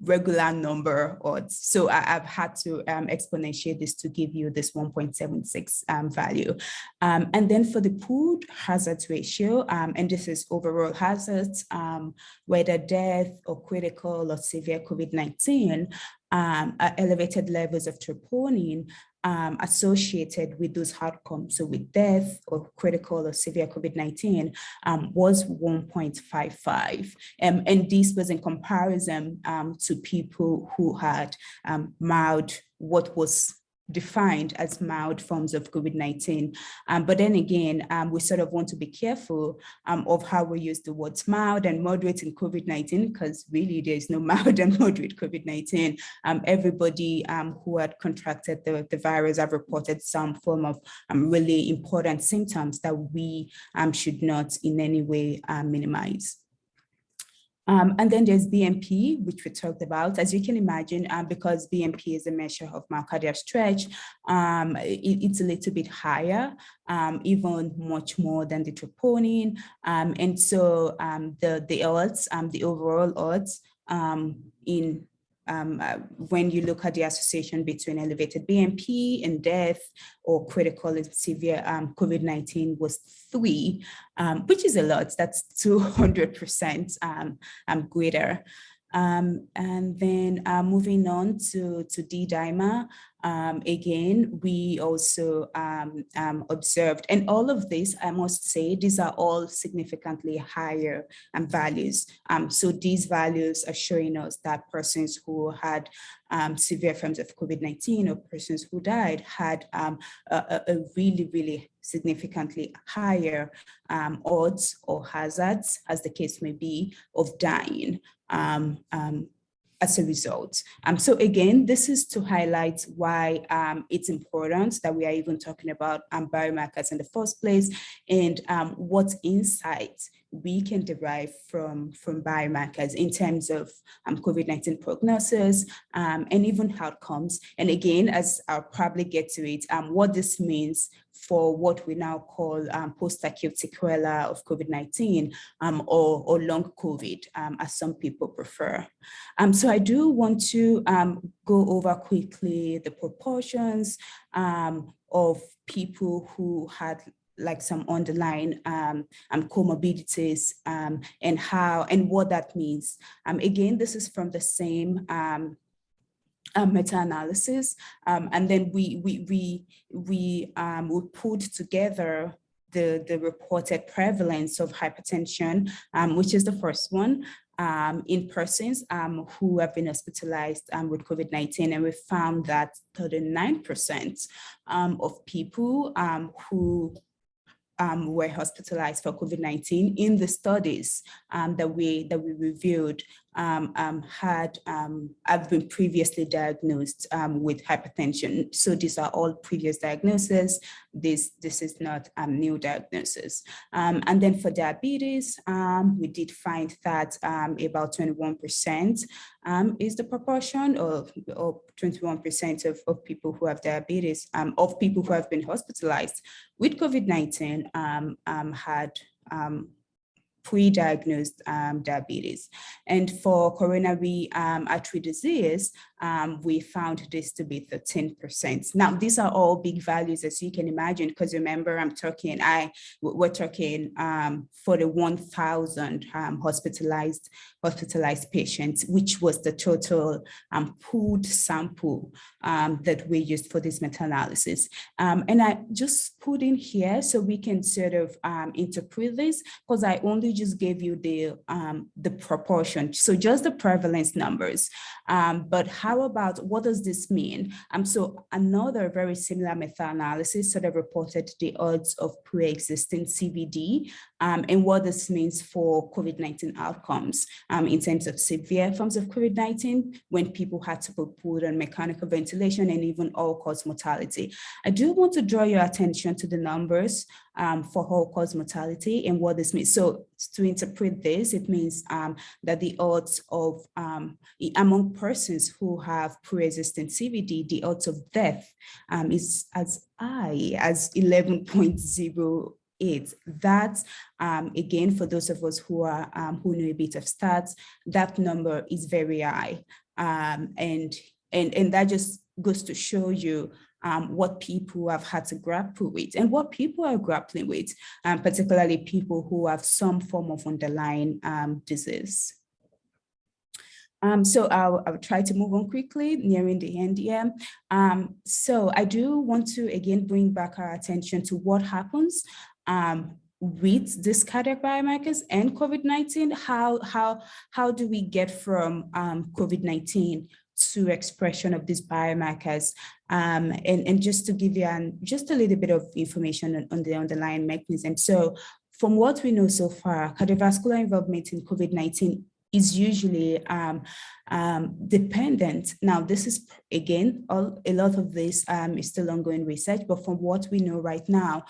regular number odds. So I've had to exponentiate this to give you this 1.76 value. And then for the pooled hazards ratio, and this is overall hazards, whether death or critical or severe COVID-19, elevated levels of troponin associated with those outcomes, so with death or critical or severe COVID-19, was 1.55. And this was in comparison to people who had mild, what was defined as mild forms of COVID-19. But then again, we sort of want to be careful of how we use the words mild and moderate in COVID-19, because really there is no mild and moderate COVID-19. Everybody who had contracted the virus have reported some form of really important symptoms that we should not in any way minimize. And then there's BMP, which we talked about. As you can imagine, because BMP is a measure of myocardial stretch, it's a little bit higher, even much more than the troponin. And so the odds, the overall odds in when you look at the association between elevated BNP and death or critical and severe COVID-19 was 3, which is a lot. That's 200% greater. And then moving on to D-dimer, again, we also observed, and all of this, I must say, these are all significantly higher values. So these values are showing us that persons who had severe forms of COVID-19 or persons who died had a really, really significantly higher odds or hazards, as the case may be, of dying as a result. So again, this is to highlight why it's important that we are even talking about biomarkers in the first place, and what insights we can derive from biomarkers in terms of COVID-19 prognosis and even outcomes. And again, as I'll probably get to it, what this means for what we now call post-acute sequela of COVID-19 or long COVID, as some people prefer. So I do want to go over quickly the proportions of people who had like some underlying comorbidities and what that means. Again, this is from the same meta-analysis, and then we put together the reported prevalence of hypertension, which is the first one, in persons who have been hospitalized with COVID-19, and we found that 39% of people who were hospitalized for COVID-19 in the studies that we reviewed have been previously diagnosed with hypertension. So these are all previous diagnoses. This is not new diagnosis. And then for diabetes, we did find that about 21% is the proportion of 21% of people who have diabetes, of people who have been hospitalized with COVID-19 had pre-diagnosed diabetes. And for coronary artery disease, we found this to be 13%. Now, these are all big values, as you can imagine, because remember, we're talking for the 1,000 hospitalized patients, which was the total pooled sample that we used for this meta-analysis. And I just put in here so we can sort of interpret this, because I only just gave you the proportion, so just the prevalence numbers. But how about, what does this mean? So another very similar meta-analysis sort of reported the odds of pre-existing CVD and what this means for COVID-19 outcomes in terms of severe forms of COVID-19 when people had to be put on mechanical ventilation and even all-cause mortality. I do want to draw your attention to the numbers for all-cause mortality and what this means. So to interpret this, it means that the odds of, among persons who have pre-existing CVD, the odds of death is as high as 11.08. That, again, for those of us who know a bit of stats, that number is very high. And that just goes to show you what people have had to grapple with and what people are grappling with, particularly people who have some form of underlying disease. So I'll try to move on quickly, nearing the end here. So I do want to again bring back our attention to what happens with these cardiac biomarkers and COVID-19. How do we get from COVID-19 to expression of these biomarkers? And just to give you just a little bit of information on the underlying mechanism. So from what we know so far, cardiovascular involvement in COVID-19 is usually dependent. Now, this is, again, a lot of this is still ongoing research, but from what we know right now,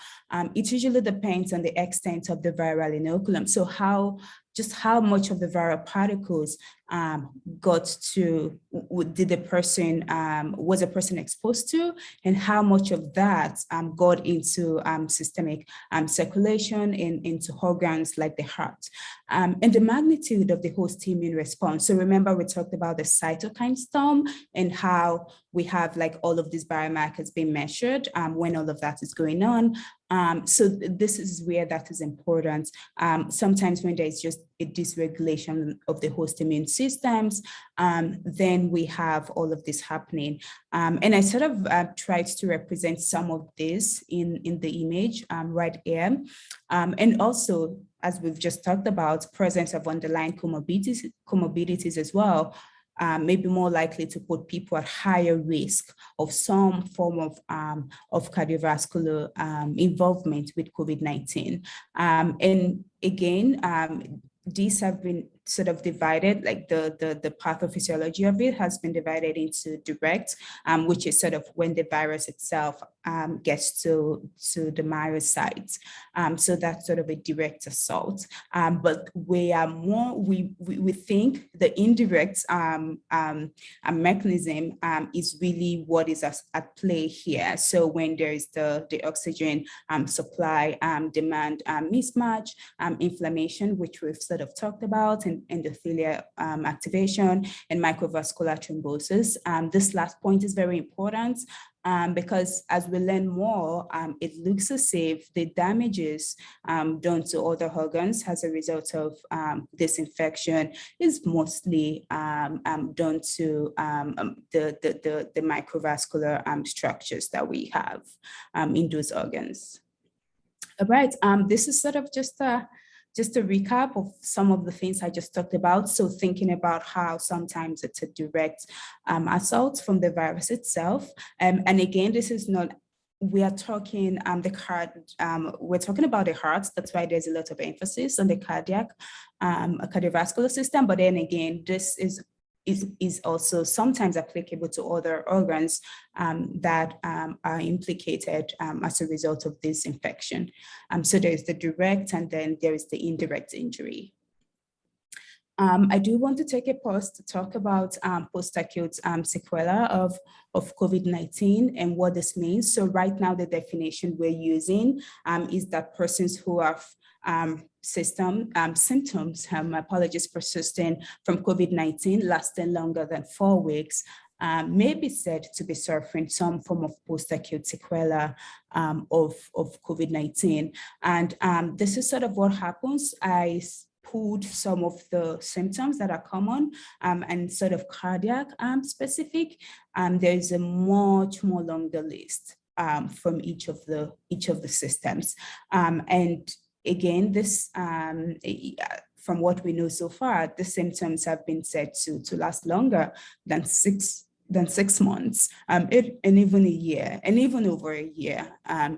it usually depends on the extent of the viral inoculum. So how much of the viral particles did the person, was a person exposed to, and how much of that got into systemic circulation and into organs like the heart, and the magnitude of the host immune response. So remember, we're talking talked about the cytokine storm and how we have like all of these biomarkers being measured when all of that is going on. So this is where that is important. Sometimes when there's just a dysregulation of the host immune systems, then we have all of this happening. And I sort of tried to represent some of this in the image right here. And also, as we've just talked about, presence of underlying comorbidities as well, may be more likely to put people at higher risk of some form of cardiovascular involvement with COVID-19. And again, these have been sort of divided, like the pathophysiology of it has been divided into direct, which is sort of when the virus itself gets to the myocytes. So that's sort of a direct assault. But we are more, we think the indirect mechanism is really what is at play here. So when there is the oxygen supply demand mismatch, inflammation, which we've sort of talked about, and endothelial activation and microvascular thrombosis. This last point is very important because as we learn more, it looks as if the damages done to other organs as a result of this infection is mostly done to the microvascular structures that we have in those organs. All right, this is sort of just a recap of some of the things I just talked about. So thinking about how sometimes it's a direct assault from the virus itself. And again, this is not, we are talking we're talking about the heart. That's why there's a lot of emphasis on the cardiovascular system. But then again, this is also sometimes applicable to other organs that are implicated as a result of this infection. So there's the direct and then there is the indirect injury. I do want to take a pause to talk about post-acute sequela of COVID-19 and what this means. So right now, the definition we're using is that persons who have symptoms, apologies, persisting from COVID-19 lasting longer than 4 weeks, may be said to be suffering some form of post-acute sequela of COVID-19. And this is sort of what happens. I pulled some of the symptoms that are common and sort of cardiac specific. There's a much more longer list from each of the systems. And again, this from what we know so far, the symptoms have been said to last longer than 6 months, and even a year, and even over a year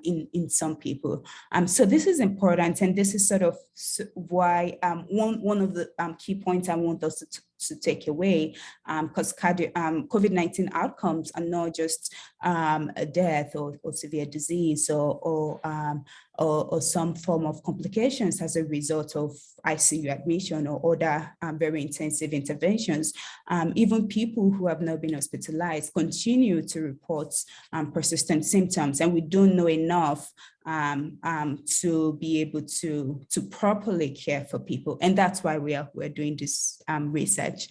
in some people. So this is important, and this is sort of why one of the key points I want us to take away, because COVID-19 outcomes are not just a death or severe disease or some form of complications as a result of ICU admission or other very intensive interventions. Even people who have not been hospitalized continue to report persistent symptoms, and we don't know enough to be able to properly care for people, and that's why we're doing this research.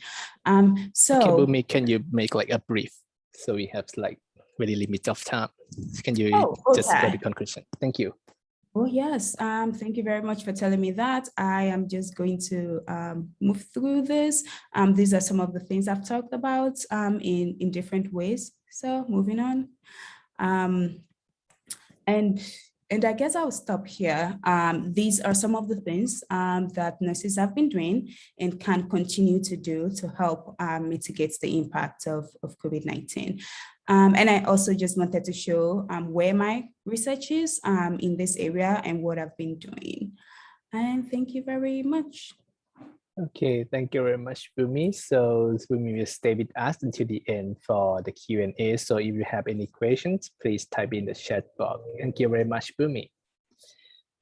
So, okay, Bumi, can you make like a brief so we have like very limited of time? Can you just go to conclusion? Thank you. Oh yes, thank you very much for telling me that. I am just going to move through this. These are some of the things I've talked about in different ways. So moving on. And I guess I'll stop here. These are some of the things that nurses have been doing and can continue to do to help mitigate the impact of COVID-19. And I also just wanted to show where my research is in this area and what I've been doing. And thank you very much. Okay, thank you very much, Bumi. So Bumi will stay with us until the end for the Q&A. So if you have any questions, please type in the chat box. Thank you very much, Bumi.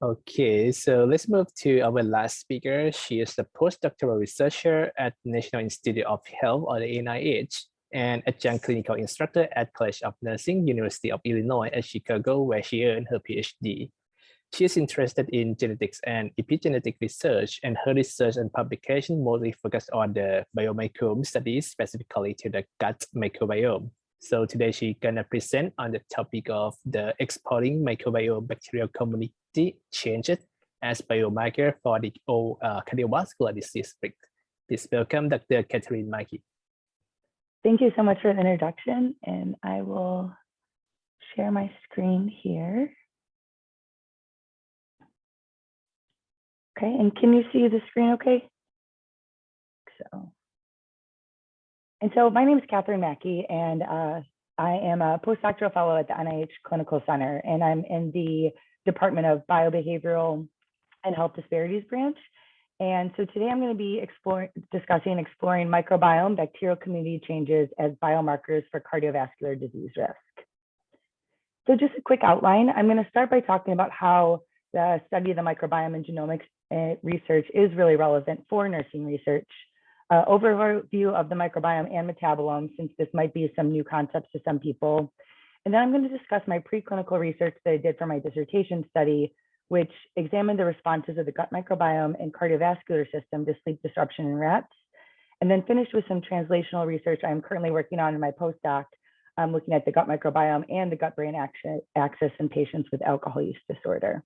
Okay, so let's move to our last speaker. She is a postdoctoral researcher at National Institute of Health, or the NIH, and adjunct clinical instructor at College of Nursing, University of Illinois at Chicago, where she earned her PhD. She's interested in genetics and epigenetic research, and her research and publication mostly focus on the biomicrobiome studies, specifically to the gut microbiome. So today she's gonna present on the topic of the exploring microbiome bacterial community changes as biomarker for the cardiovascular disease. Please welcome Dr. Catherine Maki. Thank you so much for the introduction, and I will share my screen here. Okay, and can you see the screen okay? So my name is Catherine Mackey, and I am a postdoctoral fellow at the NIH Clinical Center, and I'm in the Department of Biobehavioral and Health Disparities branch. And so today I'm going to be discussing exploring microbiome bacterial community changes as biomarkers for cardiovascular disease risk. So just a quick outline, I'm going to start by talking about how the study of the microbiome and genomics research is really relevant for nursing research. Overview of the microbiome and metabolome, since this might be some new concepts to some people. And then I'm going to discuss my preclinical research that I did for my dissertation study, which examined the responses of the gut microbiome and cardiovascular system to sleep disruption in rats. And then finished with some translational research I'm currently working on in my postdoc, looking at the gut microbiome and the gut-brain axis in patients with alcohol use disorder.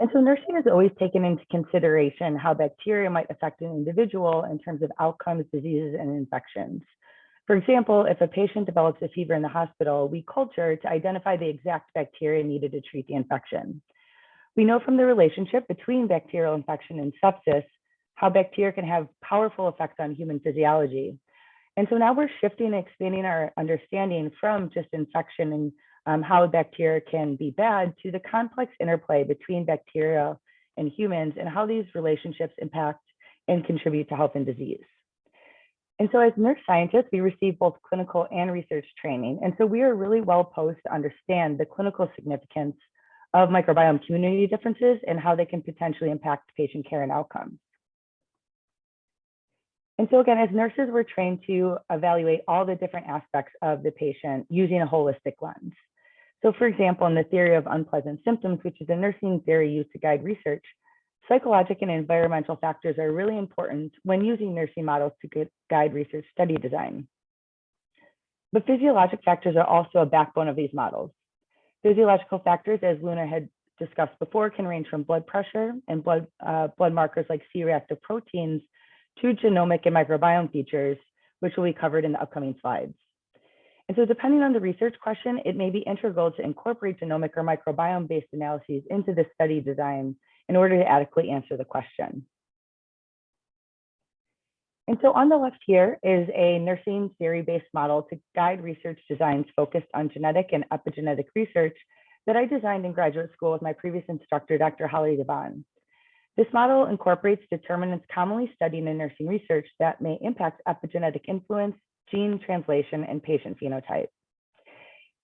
And so nursing has always taken into consideration how bacteria might affect an individual in terms of outcomes, diseases, and infections. For example, if a patient develops a fever in the hospital, we culture to identify the exact bacteria needed to treat the infection. We know from the relationship between bacterial infection and sepsis, how bacteria can have powerful effects on human physiology. And so now we're shifting and expanding our understanding from just infection and how bacteria can be bad to the complex interplay between bacteria and humans and how these relationships impact and contribute to health and disease. And so as nurse scientists, we receive both clinical and research training. And so we are really well posed to understand the clinical significance of microbiome community differences and how they can potentially impact patient care and outcomes. And so again, as nurses, we're trained to evaluate all the different aspects of the patient using a holistic lens. So for example, in the theory of unpleasant symptoms, which is a nursing theory used to guide research, psychological and environmental factors are really important when using nursing models to guide research study design. But physiologic factors are also a backbone of these models. Physiological factors, as Luna had discussed before, can range from blood pressure and blood markers like C-reactive proteins to genomic and microbiome features, which will be covered in the upcoming slides. And so depending on the research question, it may be integral to incorporate genomic or microbiome-based analyses into the study design in order to adequately answer the question. And so on the left here is a nursing theory-based model to guide research designs focused on genetic and epigenetic research that I designed in graduate school with my previous instructor, Dr. Holly Devon. This model incorporates determinants commonly studied in nursing research that may impact epigenetic influence, gene translation, and patient phenotype.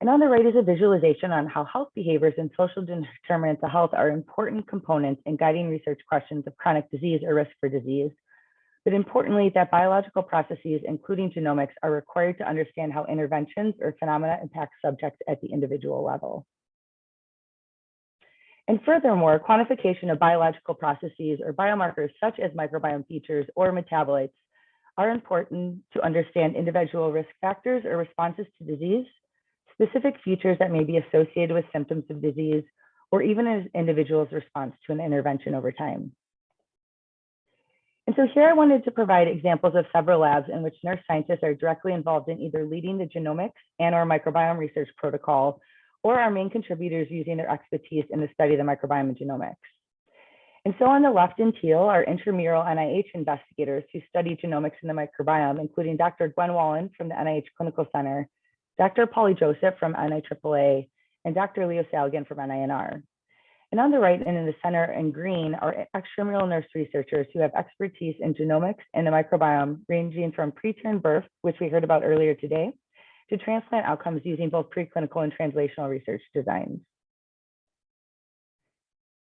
And on the right is a visualization on how health behaviors and social determinants of health are important components in guiding research questions of chronic disease or risk for disease. But importantly, that biological processes, including genomics, are required to understand how interventions or phenomena impact subjects at the individual level. And furthermore, quantification of biological processes or biomarkers such as microbiome features or metabolites are important to understand individual risk factors or responses to disease, specific features that may be associated with symptoms of disease, or even an individual's response to an intervention over time. And so here I wanted to provide examples of several labs in which nurse scientists are directly involved in either leading the genomics and or microbiome research protocol, or our main contributors using their expertise in the study of the microbiome and genomics. And so on the left in teal are intramural NIH investigators who study genomics in the microbiome, including Dr. Gwen Wallen from the NIH Clinical Center, Dr. Polly Joseph from NIAAA, and Dr. Leo Saligan from NINR. And on the right and in the center in green are extramural nurse researchers who have expertise in genomics and the microbiome, ranging from preterm birth, which we heard about earlier today, to transplant outcomes using both preclinical and translational research designs.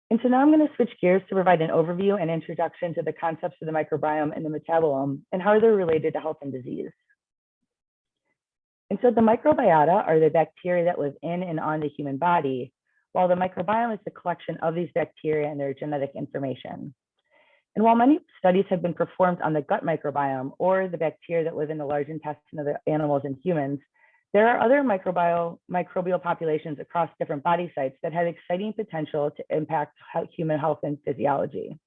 And so now I'm going to switch gears to provide an overview and introduction to the concepts of the microbiome and the metabolome and how they're related to health and disease. And so the microbiota are the bacteria that live in and on the human body, while the microbiome is the collection of these bacteria and their genetic information. And while many studies have been performed on the gut microbiome or the bacteria that live in the large intestine of the animals and humans, there are other microbial populations across different body sites that have exciting potential to impact human health and physiology.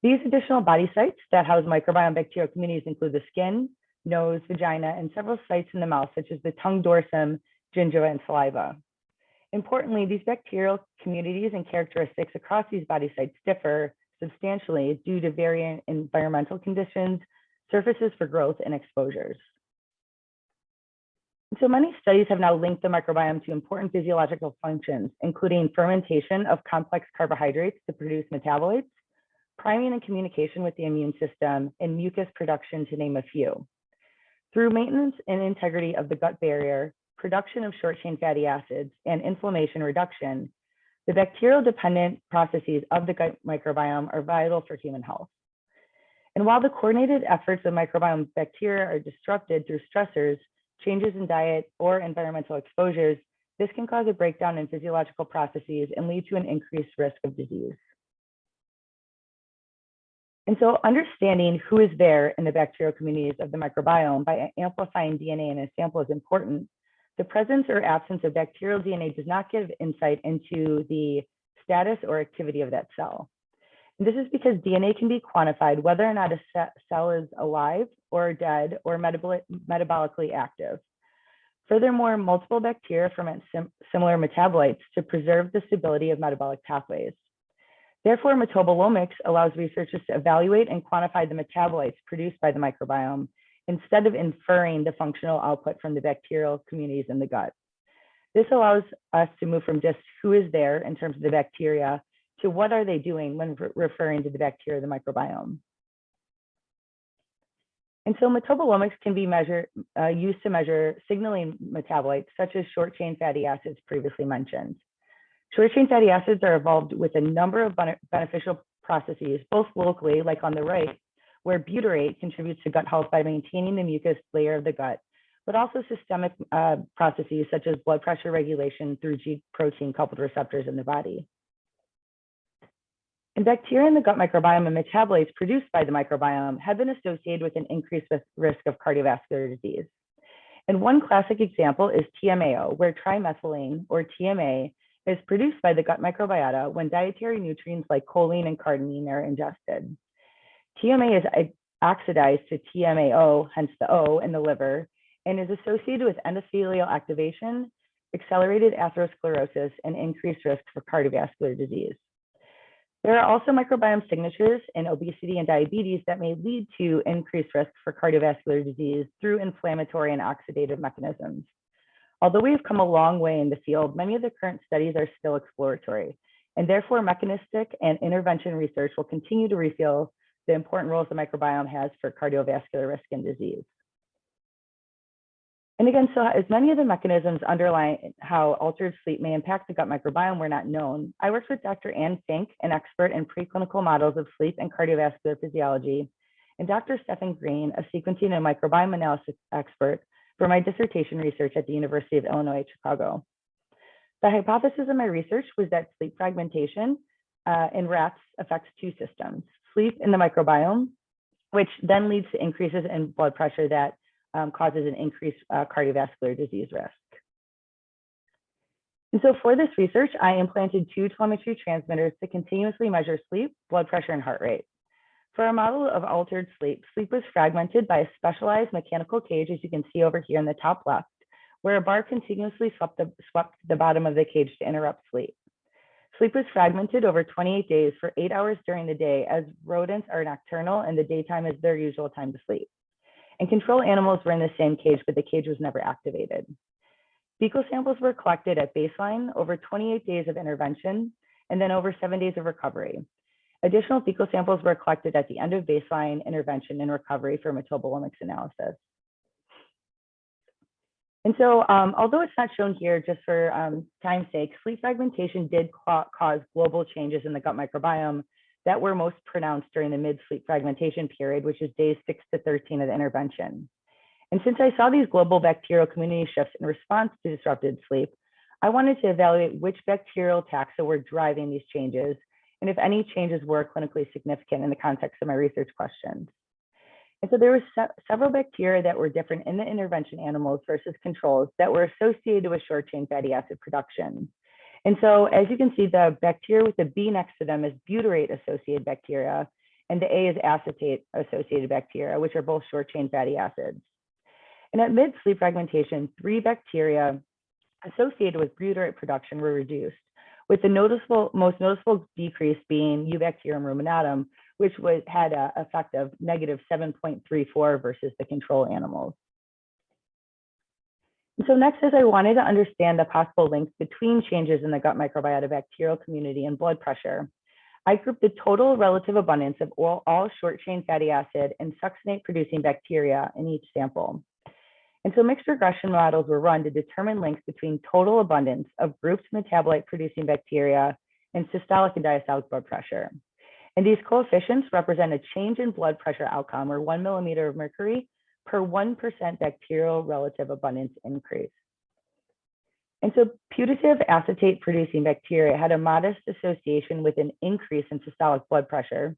These additional body sites that house microbiome bacterial communities include the skin, nose, vagina, and several sites in the mouth, such as the tongue dorsum, gingiva, and saliva. Importantly, these bacterial communities and characteristics across these body sites differ substantially due to varying environmental conditions, surfaces for growth, and exposures. So many studies have now linked the microbiome to important physiological functions, including fermentation of complex carbohydrates to produce metabolites, priming and communication with the immune system, and mucus production, to name a few. Through maintenance and integrity of the gut barrier, production of short-chain fatty acids, and inflammation reduction, the bacterial-dependent processes of the gut microbiome are vital for human health. And while the coordinated efforts of microbiome bacteria are disrupted through stressors, changes in diet, or environmental exposures, this can cause a breakdown in physiological processes and lead to an increased risk of disease. And so understanding who is there in the bacterial communities of the microbiome by amplifying DNA in a sample is important. The presence or absence of bacterial DNA does not give insight into the status or activity of that cell. And this is because DNA can be quantified whether or not a cell is alive or dead or metabolically active. Furthermore, multiple bacteria ferment similar metabolites to preserve the stability of metabolic pathways. Therefore, metabolomics allows researchers to evaluate and quantify the metabolites produced by the microbiome instead of inferring the functional output from the bacterial communities in the gut. This allows us to move from just who is there in terms of the bacteria to what are they doing when referring to the bacteria of the microbiome. And so metabolomics can be used to measure signaling metabolites such as short-chain fatty acids previously mentioned. Short-chain fatty acids are involved with a number of beneficial processes, both locally, like on the right, where butyrate contributes to gut health by maintaining the mucus layer of the gut, but also systemic processes such as blood pressure regulation through G protein coupled receptors in the body. And bacteria in the gut microbiome and metabolites produced by the microbiome have been associated with an increased risk of cardiovascular disease. And one classic example is TMAO, where trimethylene, or TMA, is produced by the gut microbiota when dietary nutrients like choline and carnitine are ingested. TMA is oxidized to TMAO, hence the O, in the liver, and is associated with endothelial activation, accelerated atherosclerosis, and increased risk for cardiovascular disease. There are also microbiome signatures in obesity and diabetes that may lead to increased risk for cardiovascular disease through inflammatory and oxidative mechanisms. Although we have come a long way in the field, many of the current studies are still exploratory, and therefore mechanistic and intervention research will continue to reveal the important roles the microbiome has for cardiovascular risk and disease. And again, so as many of the mechanisms underlying how altered sleep may impact the gut microbiome were not known, I worked with Dr. Anne Fink, an expert in preclinical models of sleep and cardiovascular physiology, and Dr. Stephen Green, a sequencing and microbiome analysis expert, for my dissertation research at the University of Illinois at Chicago. The hypothesis of my research was that sleep fragmentation in rats affects two systems: sleep in the microbiome, which then leads to increases in blood pressure that causes an increased cardiovascular disease risk. And so for this research, I implanted two telemetry transmitters to continuously measure sleep, blood pressure, and heart rate. For a model of altered sleep, sleep was fragmented by a specialized mechanical cage, as you can see over here in the top left, where a bar continuously swept the bottom of the cage to interrupt sleep. Sleep was fragmented over 28 days for 8 hours during the day, as rodents are nocturnal and the daytime is their usual time to sleep. And control animals were in the same cage, but the cage was never activated. Fecal samples were collected at baseline, over 28 days of intervention, and then over 7 days of recovery. Additional fecal samples were collected at the end of baseline, intervention, and recovery for metabolomics analysis. And so, although it's not shown here just for time's sake, sleep fragmentation did cause global changes in the gut microbiome that were most pronounced during the mid-sleep fragmentation period, which is days 6 to 13 of the intervention. And since I saw these global bacterial community shifts in response to disrupted sleep, I wanted to evaluate which bacterial taxa were driving these changes, and if any changes were clinically significant in the context of my research questions. And so there were several bacteria that were different in the intervention animals versus controls that were associated with short chain fatty acid production. And so as you can see, the bacteria with the B next to them is butyrate associated bacteria, and the A is acetate associated bacteria, which are both short chain fatty acids. And at mid-sleep fragmentation, 3 bacteria associated with butyrate production were reduced, with the most noticeable decrease being Eubacterium ruminatum, which had an effect of negative 7.34 versus the control animals. And so next is I wanted to understand the possible links between changes in the gut microbiota bacterial community and blood pressure. I grouped the total relative abundance of all short chain fatty acid and succinate producing bacteria in each sample. And so mixed regression models were run to determine links between total abundance of grouped metabolite producing bacteria and systolic and diastolic blood pressure. And these coefficients represent a change in blood pressure outcome, or 1 millimeter of mercury per 1% bacterial relative abundance increase. And so putative acetate producing bacteria had a modest association with an increase in systolic blood pressure.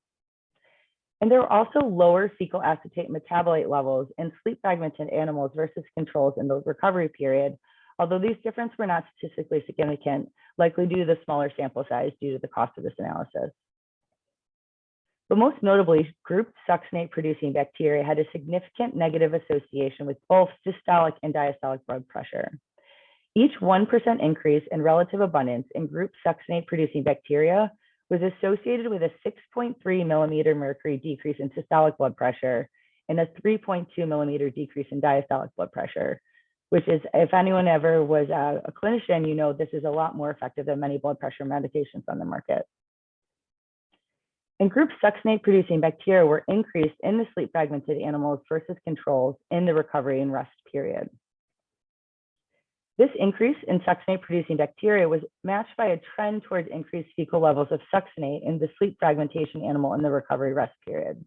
And there were also lower fecal acetate metabolite levels in sleep fragmented animals versus controls in the recovery period, although these differences were not statistically significant, likely due to the smaller sample size due to the cost of this analysis. But most notably, grouped succinate producing bacteria had a significant negative association with both systolic and diastolic blood pressure. Each 1% increase in relative abundance in grouped succinate producing bacteria was associated with a 6.3 millimeter mercury decrease in systolic blood pressure and a 3.2 millimeter decrease in diastolic blood pressure, which is, if anyone ever was a clinician, you know this is a lot more effective than many blood pressure medications on the market. And group succinate producing bacteria were increased in the sleep fragmented animals versus controls in the recovery and rest period. This increase in succinate producing bacteria was matched by a trend towards increased fecal levels of succinate in the sleep fragmentation animal in the recovery rest period.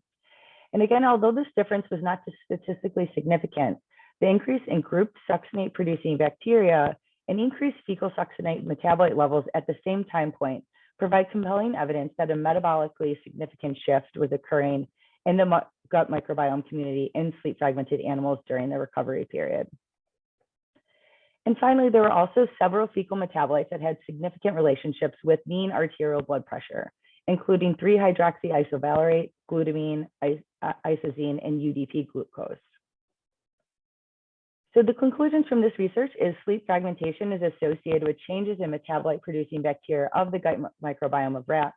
And again, although this difference was not statistically significant, the increase in group succinate producing bacteria and increased fecal succinate metabolite levels at the same time point provide compelling evidence that a metabolically significant shift was occurring in the gut microbiome community in sleep fragmented animals during the recovery period. And finally, there were also several fecal metabolites that had significant relationships with mean arterial blood pressure, including 3-hydroxyisovalerate, glutamine, isozine, and UDP glucose. So the conclusions from this research is sleep fragmentation is associated with changes in metabolite producing bacteria of the gut microbiome of rats.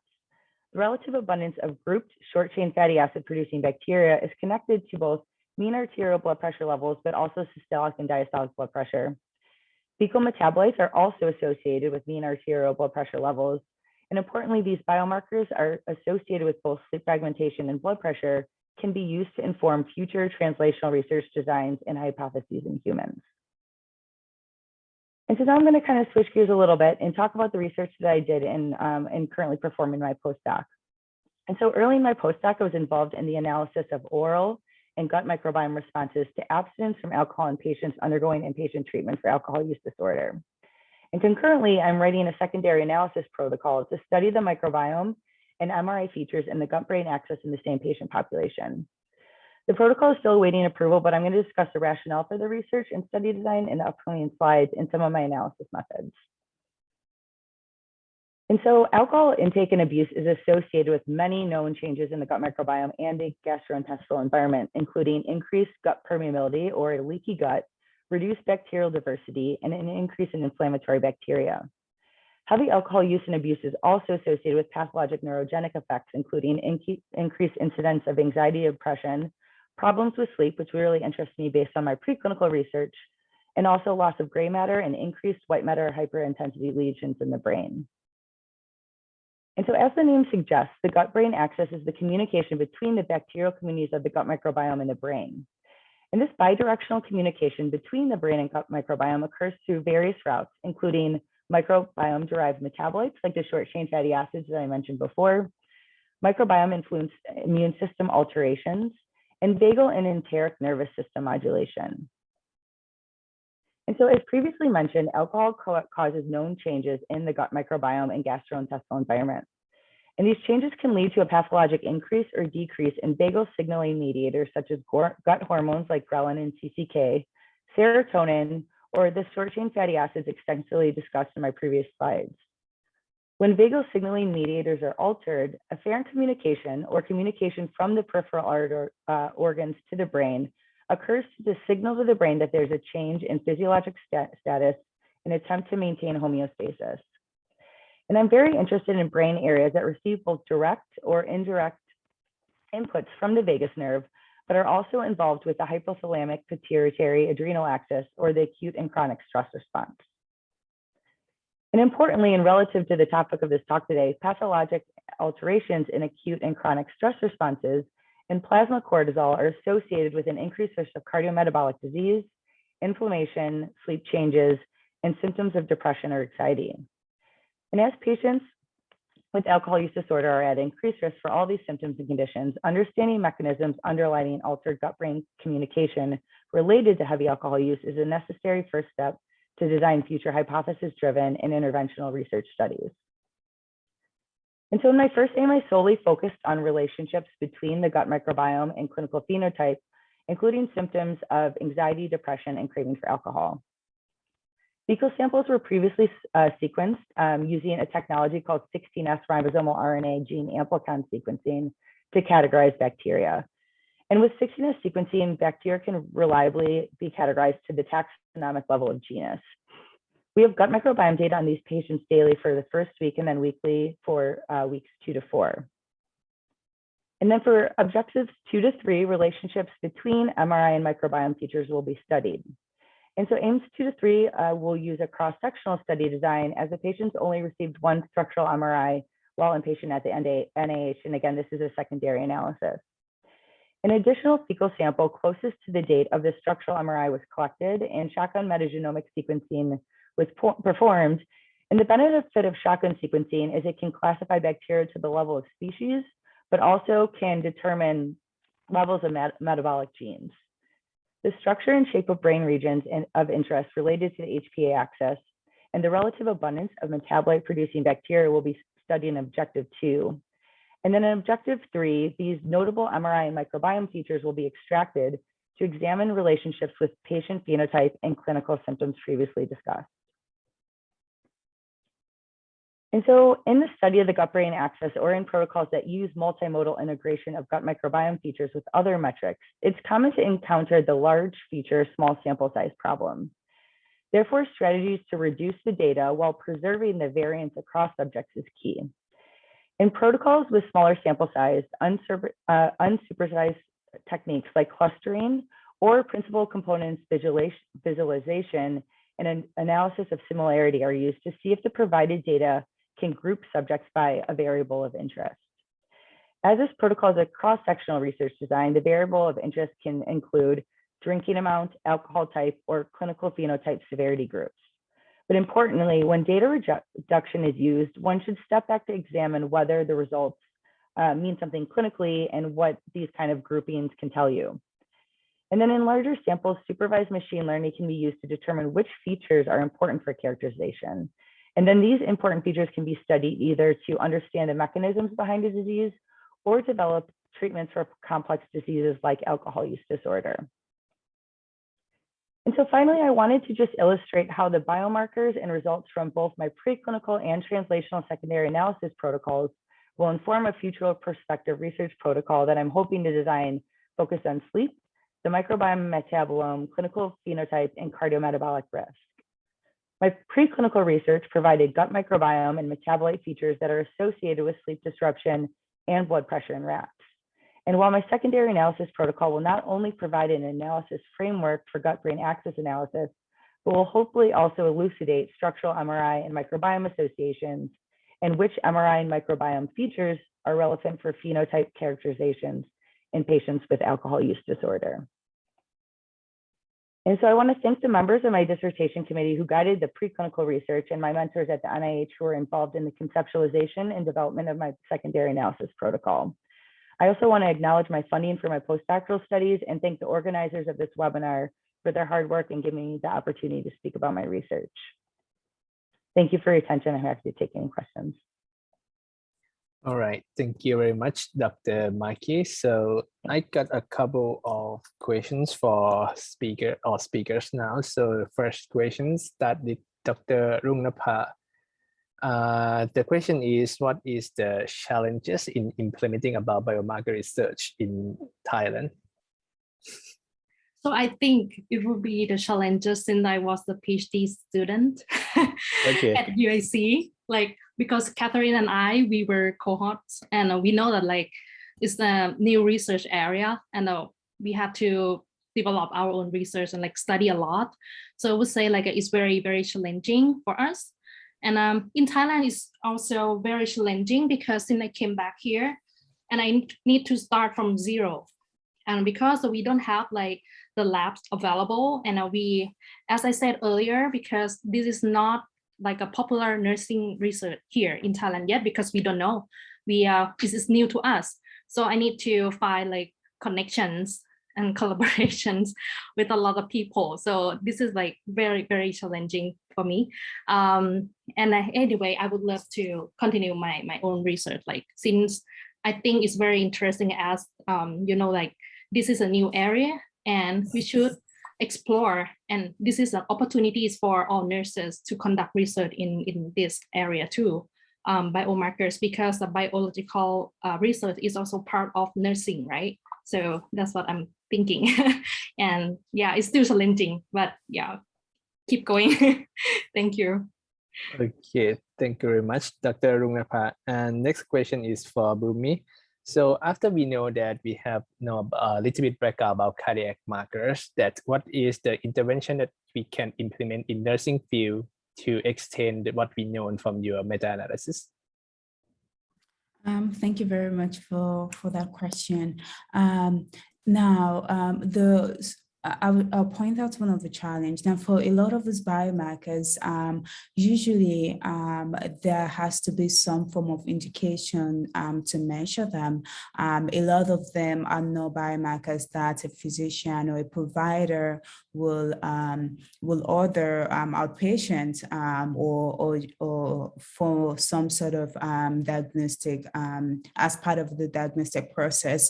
The relative abundance of grouped short chain fatty acid producing bacteria is connected to both mean arterial blood pressure levels, but also systolic and diastolic blood pressure. Fecal metabolites are also associated with mean arterial blood pressure levels. And importantly, these biomarkers are associated with both sleep fragmentation and blood pressure, can be used to inform future translational research designs and hypotheses in humans. And so now I'm going to kind of switch gears a little bit and talk about the research that I did and currently performing my postdoc. And so early in my postdoc, I was involved in the analysis of oral and gut microbiome responses to abstinence from alcohol in patients undergoing inpatient treatment for alcohol use disorder. And concurrently, I'm writing a secondary analysis protocol to study the microbiome and MRI features in the gut-brain axis in the same patient population. The protocol is still awaiting approval, but I'm going to discuss the rationale for the research and study design in the upcoming slides and some of my analysis methods. And so alcohol intake and abuse is associated with many known changes in the gut microbiome and the gastrointestinal environment, including increased gut permeability or a leaky gut, reduced bacterial diversity, and an increase in inflammatory bacteria. Heavy alcohol use and abuse is also associated with pathologic neurogenic effects, including increased incidence of anxiety, depression, problems with sleep, which really interests me based on my preclinical research, and also loss of gray matter and increased white matter hyperintensity lesions in the brain. And so as the name suggests, the gut-brain axis is the communication between the bacterial communities of the gut microbiome and the brain. And this bidirectional communication between the brain and gut microbiome occurs through various routes, including microbiome-derived metabolites like the short-chain fatty acids that I mentioned before, microbiome-influenced immune system alterations, and vagal and enteric nervous system modulation. And so as previously mentioned, alcohol causes known changes in the gut microbiome and gastrointestinal environment. And these changes can lead to a pathologic increase or decrease in vagal signaling mediators such as gut hormones like ghrelin and CCK, serotonin, or the short-chain fatty acids extensively discussed in my previous slides. When vagal signaling mediators are altered, afferent communication or communication from the peripheral organs to the brain occurs to signal to the brain that there's a change in physiologic status in an attempt to maintain homeostasis. And I'm very interested in brain areas that receive both direct or indirect inputs from the vagus nerve, but are also involved with the hypothalamic pituitary adrenal axis or the acute and chronic stress response. And importantly, and relative to the topic of this talk today, pathologic alterations in acute and chronic stress responses and plasma cortisol are associated with an increased risk of cardiometabolic disease, inflammation, sleep changes, and symptoms of depression or anxiety. And as patients with alcohol use disorder are at increased risk for all these symptoms and conditions, understanding mechanisms underlying altered gut-brain communication related to heavy alcohol use is a necessary first step to design future hypothesis-driven and interventional research studies. And so in my first aim, I solely focused on relationships between the gut microbiome and clinical phenotype, including symptoms of anxiety, depression, and craving for alcohol. Fecal samples were previously sequenced using a technology called 16S ribosomal RNA gene amplicon sequencing to categorize bacteria. And with 16S sequencing, bacteria can reliably be categorized to the taxonomic level of genus. We have gut microbiome data on these patients daily for the first week and then weekly for weeks 2 to 4. And then for objectives 2 to 3, relationships between MRI and microbiome features will be studied. And so aims 2 to 3 will use a cross-sectional study design as the patients only received one structural MRI while inpatient at the NIH. And again, this is a secondary analysis. An additional fecal sample closest to the date of the structural MRI was collected and shotgun metagenomic sequencing was performed. And the benefit of shotgun sequencing is it can classify bacteria to the level of species, but also can determine levels of metabolic genes. The structure and shape of brain regions of interest related to the HPA axis and the relative abundance of metabolite-producing bacteria will be studied in objective 2. And then in objective 3, these notable MRI and microbiome features will be extracted to examine relationships with patient phenotype and clinical symptoms previously discussed. And so in the study of the gut-brain axis or in protocols that use multimodal integration of gut microbiome features with other metrics, it's common to encounter the large feature, small sample size problem. Therefore, strategies to reduce the data while preserving the variance across subjects is key. In protocols with smaller sample size, unsupervised techniques like clustering or principal components visualization and an analysis of similarity are used to see if the provided data can group subjects by a variable of interest. As this protocol is a cross-sectional research design, the variable of interest can include drinking amount, alcohol type, or clinical phenotype severity groups. But importantly, when data reduction is used, one should step back to examine whether the results mean something clinically and what these kind of groupings can tell you. And then in larger samples, supervised machine learning can be used to determine which features are important for characterization. And then these important features can be studied either to understand the mechanisms behind a disease or develop treatments for complex diseases like alcohol use disorder. And so finally, I wanted to just illustrate how the biomarkers and results from both my preclinical and translational secondary analysis protocols will inform a future prospective research protocol that I'm hoping to design focused on sleep, the microbiome metabolome, clinical phenotype, and cardiometabolic risk. My preclinical research provided gut microbiome and metabolite features that are associated with sleep disruption and blood pressure in rats. And while my secondary analysis protocol will not only provide an analysis framework for gut-brain axis analysis, but will hopefully also elucidate structural MRI and microbiome associations and which MRI and microbiome features are relevant for phenotype characterizations in patients with alcohol use disorder. And so I want to thank the members of my dissertation committee who guided the preclinical research and my mentors at the NIH who were involved in the conceptualization and development of my secondary analysis protocol. I also want to acknowledge my funding for my postdoctoral studies and thank the organizers of this webinar for their hard work and giving me the opportunity to speak about my research. Thank you for your attention. I'm happy to take any questions. All right, thank you very much, Dr. Maki. So I got a couple of questions for speakers now. So the first question start with Dr. Rungnapha. The question is, what is the challenges in implementing about biomarker research in Thailand? So I think it would be the challenges since I was the PhD student Okay. at UIC, like because Catherine and I, we were cohorts, and we know that like it's a new research area, and we had to develop our own research and like study a lot. So I would say like it's very, very challenging for us. And in Thailand, it's also very challenging because since I came back here and I need to start from zero. And because we don't have like the labs available, and we, as I said earlier, because this is not like a popular nursing research here in Thailand yet, because we don't know, this is new to us. So I need to find like connections and collaborations with a lot of people. So this is like very, very challenging for me. And anyway, I would love to continue my own research, like since I think it's very interesting as, like this is a new area and we should explore, and this is an opportunities for all nurses to conduct research in this area too, biomarkers, because the biological research is also part of nursing, right? So that's what I'm thinking. And yeah, it's still challenging, but yeah, keep going. Thank you. Okay, thank you very much, Dr. Rungnapha. And next question is for Bhumi. So after we know that we have know a little bit background about cardiac markers, that what is the intervention that we can implement in nursing field to extend what we know from your meta-analysis? Thank you very much for that question. I'll point out one of the challenges. Now, for a lot of these biomarkers, usually there has to be some form of indication to measure them. A lot of them are no biomarkers that a physician or a provider will order outpatient or for some sort of diagnostic as part of the diagnostic process.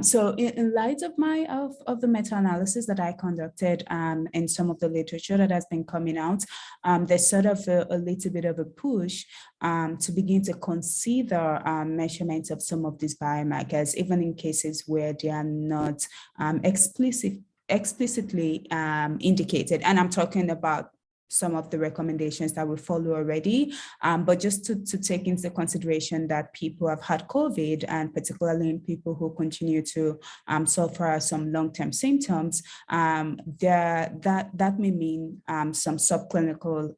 So in light of the meta-analysis that I conducted and some of the literature that has been coming out, there's sort of a little bit of a push to begin to consider measurements of some of these biomarkers, even in cases where they are not explicitly indicated. And I'm talking about some of the recommendations that we follow already, but just to take into consideration that people have had COVID, and particularly in people who continue to suffer some long-term symptoms, that may mean some subclinical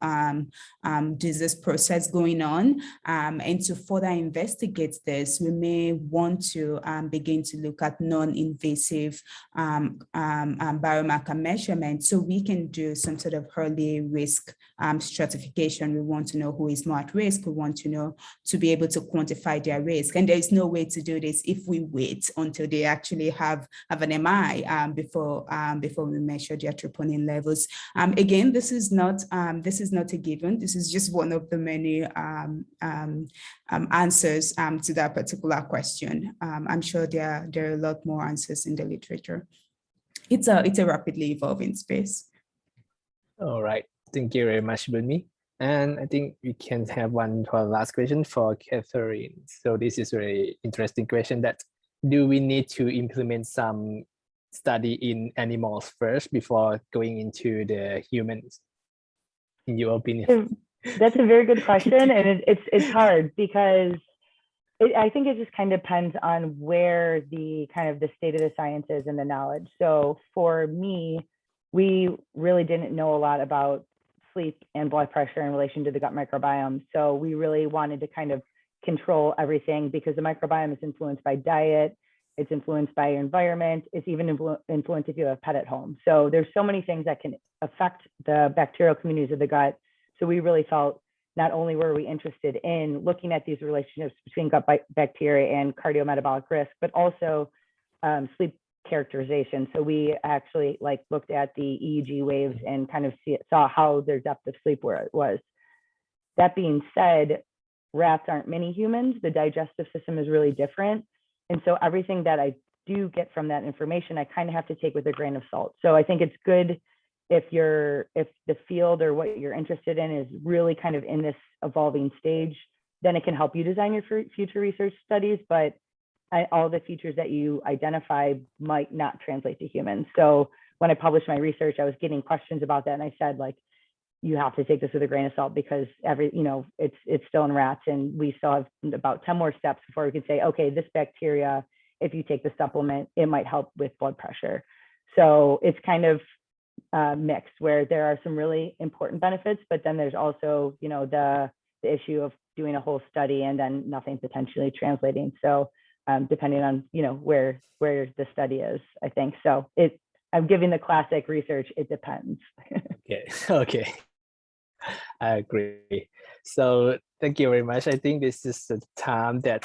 disease process going on. And to further investigate this, we may want to begin to look at non-invasive biomarker measurements, so we can do some sort of early risk stratification. We want to know who is more at risk. We want to know to be able to quantify their risk. And there is no way to do this if we wait until they actually have an MI before we measure their troponin levels. Again, this is not a given. This is just one of the many answers to that particular question. I'm sure there are a lot more answers in the literature. It's a rapidly evolving space. All right. Thank you very much, Bhumi. And I think we can have one for last question for Catherine. So this is a very interesting question, that do we need to implement some study in animals first before going into the humans, in your opinion? That's a very good question. And it's hard because I think it just kind of depends on where the state of the science is and the knowledge. So for me, we really didn't know a lot about sleep and blood pressure in relation to the gut microbiome. So we really wanted to kind of control everything, because the microbiome is influenced by diet, it's influenced by your environment, it's even influenced if you have a pet at home. So there's so many things that can affect the bacterial communities of the gut. So we really felt not only were we interested in looking at these relationships between gut bacteria and cardiometabolic risk, but also sleep characterization. So we actually like looked at the EEG waves and kind of saw how their depth of sleep was. That being said, rats aren't mini humans. The digestive system is really different. And so everything that I do get from that information, I kind of have to take with a grain of salt. So I think it's good if the field or what you're interested in is really kind of in this evolving stage, then it can help you design your future research studies. But all the features that you identify might not translate to humans. So when I published my research, I was getting questions about that. And I said, like, you have to take this with a grain of salt because it's still in rats, and we still have about 10 more steps before we can say, okay, this bacteria, if you take the supplement, it might help with blood pressure. So it's kind of mixed, where there are some really important benefits, but then there's also, the issue of doing a whole study and then nothing potentially translating. So depending on, where the study is, I think. So I'm giving the classic research, it depends. Okay. I agree. So thank you very much. I think this is the time that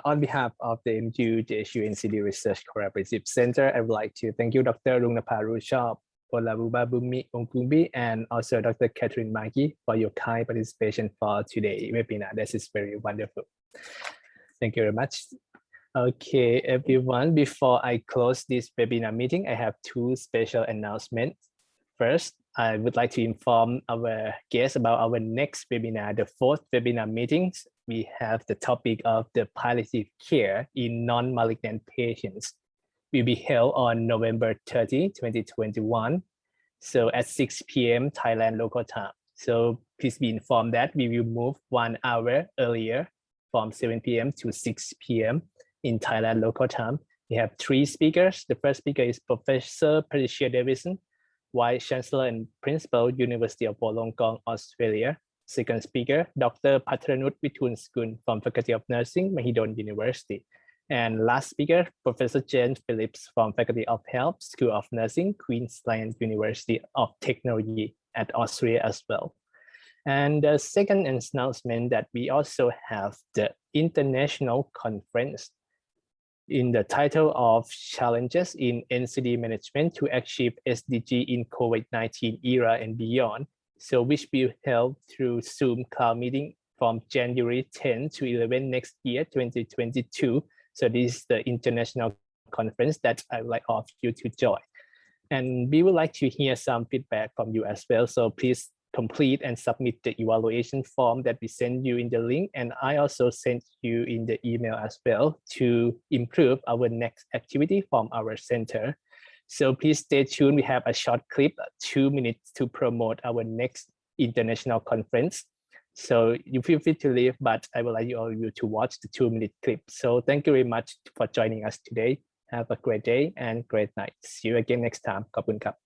on behalf of the MU JSU NCD Research Collaborative Center, I would like to thank you, Dr. Rungnapha Ruchop, Olabuba Bumi Ongkumbi, and also Dr. Catherine Maki for your kind participation for today's webinar. This is very wonderful. Thank you very much. Okay, everyone, before I close this webinar meeting, I have two special announcements. First, I would like to inform our guests about our next webinar, the fourth webinar meetings. We have the topic of the palliative care in non-malignant patients. Will be held on November 30, 2021. So at 6 p.m. Thailand local time. So please be informed that we will move 1 hour earlier from 7 p.m. to 6 p.m. in Thailand local time. We have 3 speakers. The first speaker is Professor Patricia Davison, Vice Chancellor and Principal, University of Wollongong, Australia. Second speaker, Dr. Patranut Witunsgun from Faculty of Nursing, Mahidol University. And last speaker, Professor Jane Phillips from Faculty of Health, School of Nursing, Queensland University of Technology at Australia as well. And the second announcement that we also have the international conference in the title of Challenges in NCD Management to Achieve SDG in COVID-19 Era and Beyond. So which will be held through Zoom cloud meeting from January 10 to 11 next year, 2022. So this is the international conference that I would like all of you to join. And we would like to hear some feedback from you as well. So please complete and submit the evaluation form that we send you in the link. And I also sent you in the email as well to improve our next activity from our center. So please stay tuned. We have a short clip, 2 minutes to promote our next international conference. So you feel free to leave, but I would like all of you to watch the 2-minute clip. So thank you very much for joining us today. Have a great day and great night. See you again next time. ขอบคุณครับ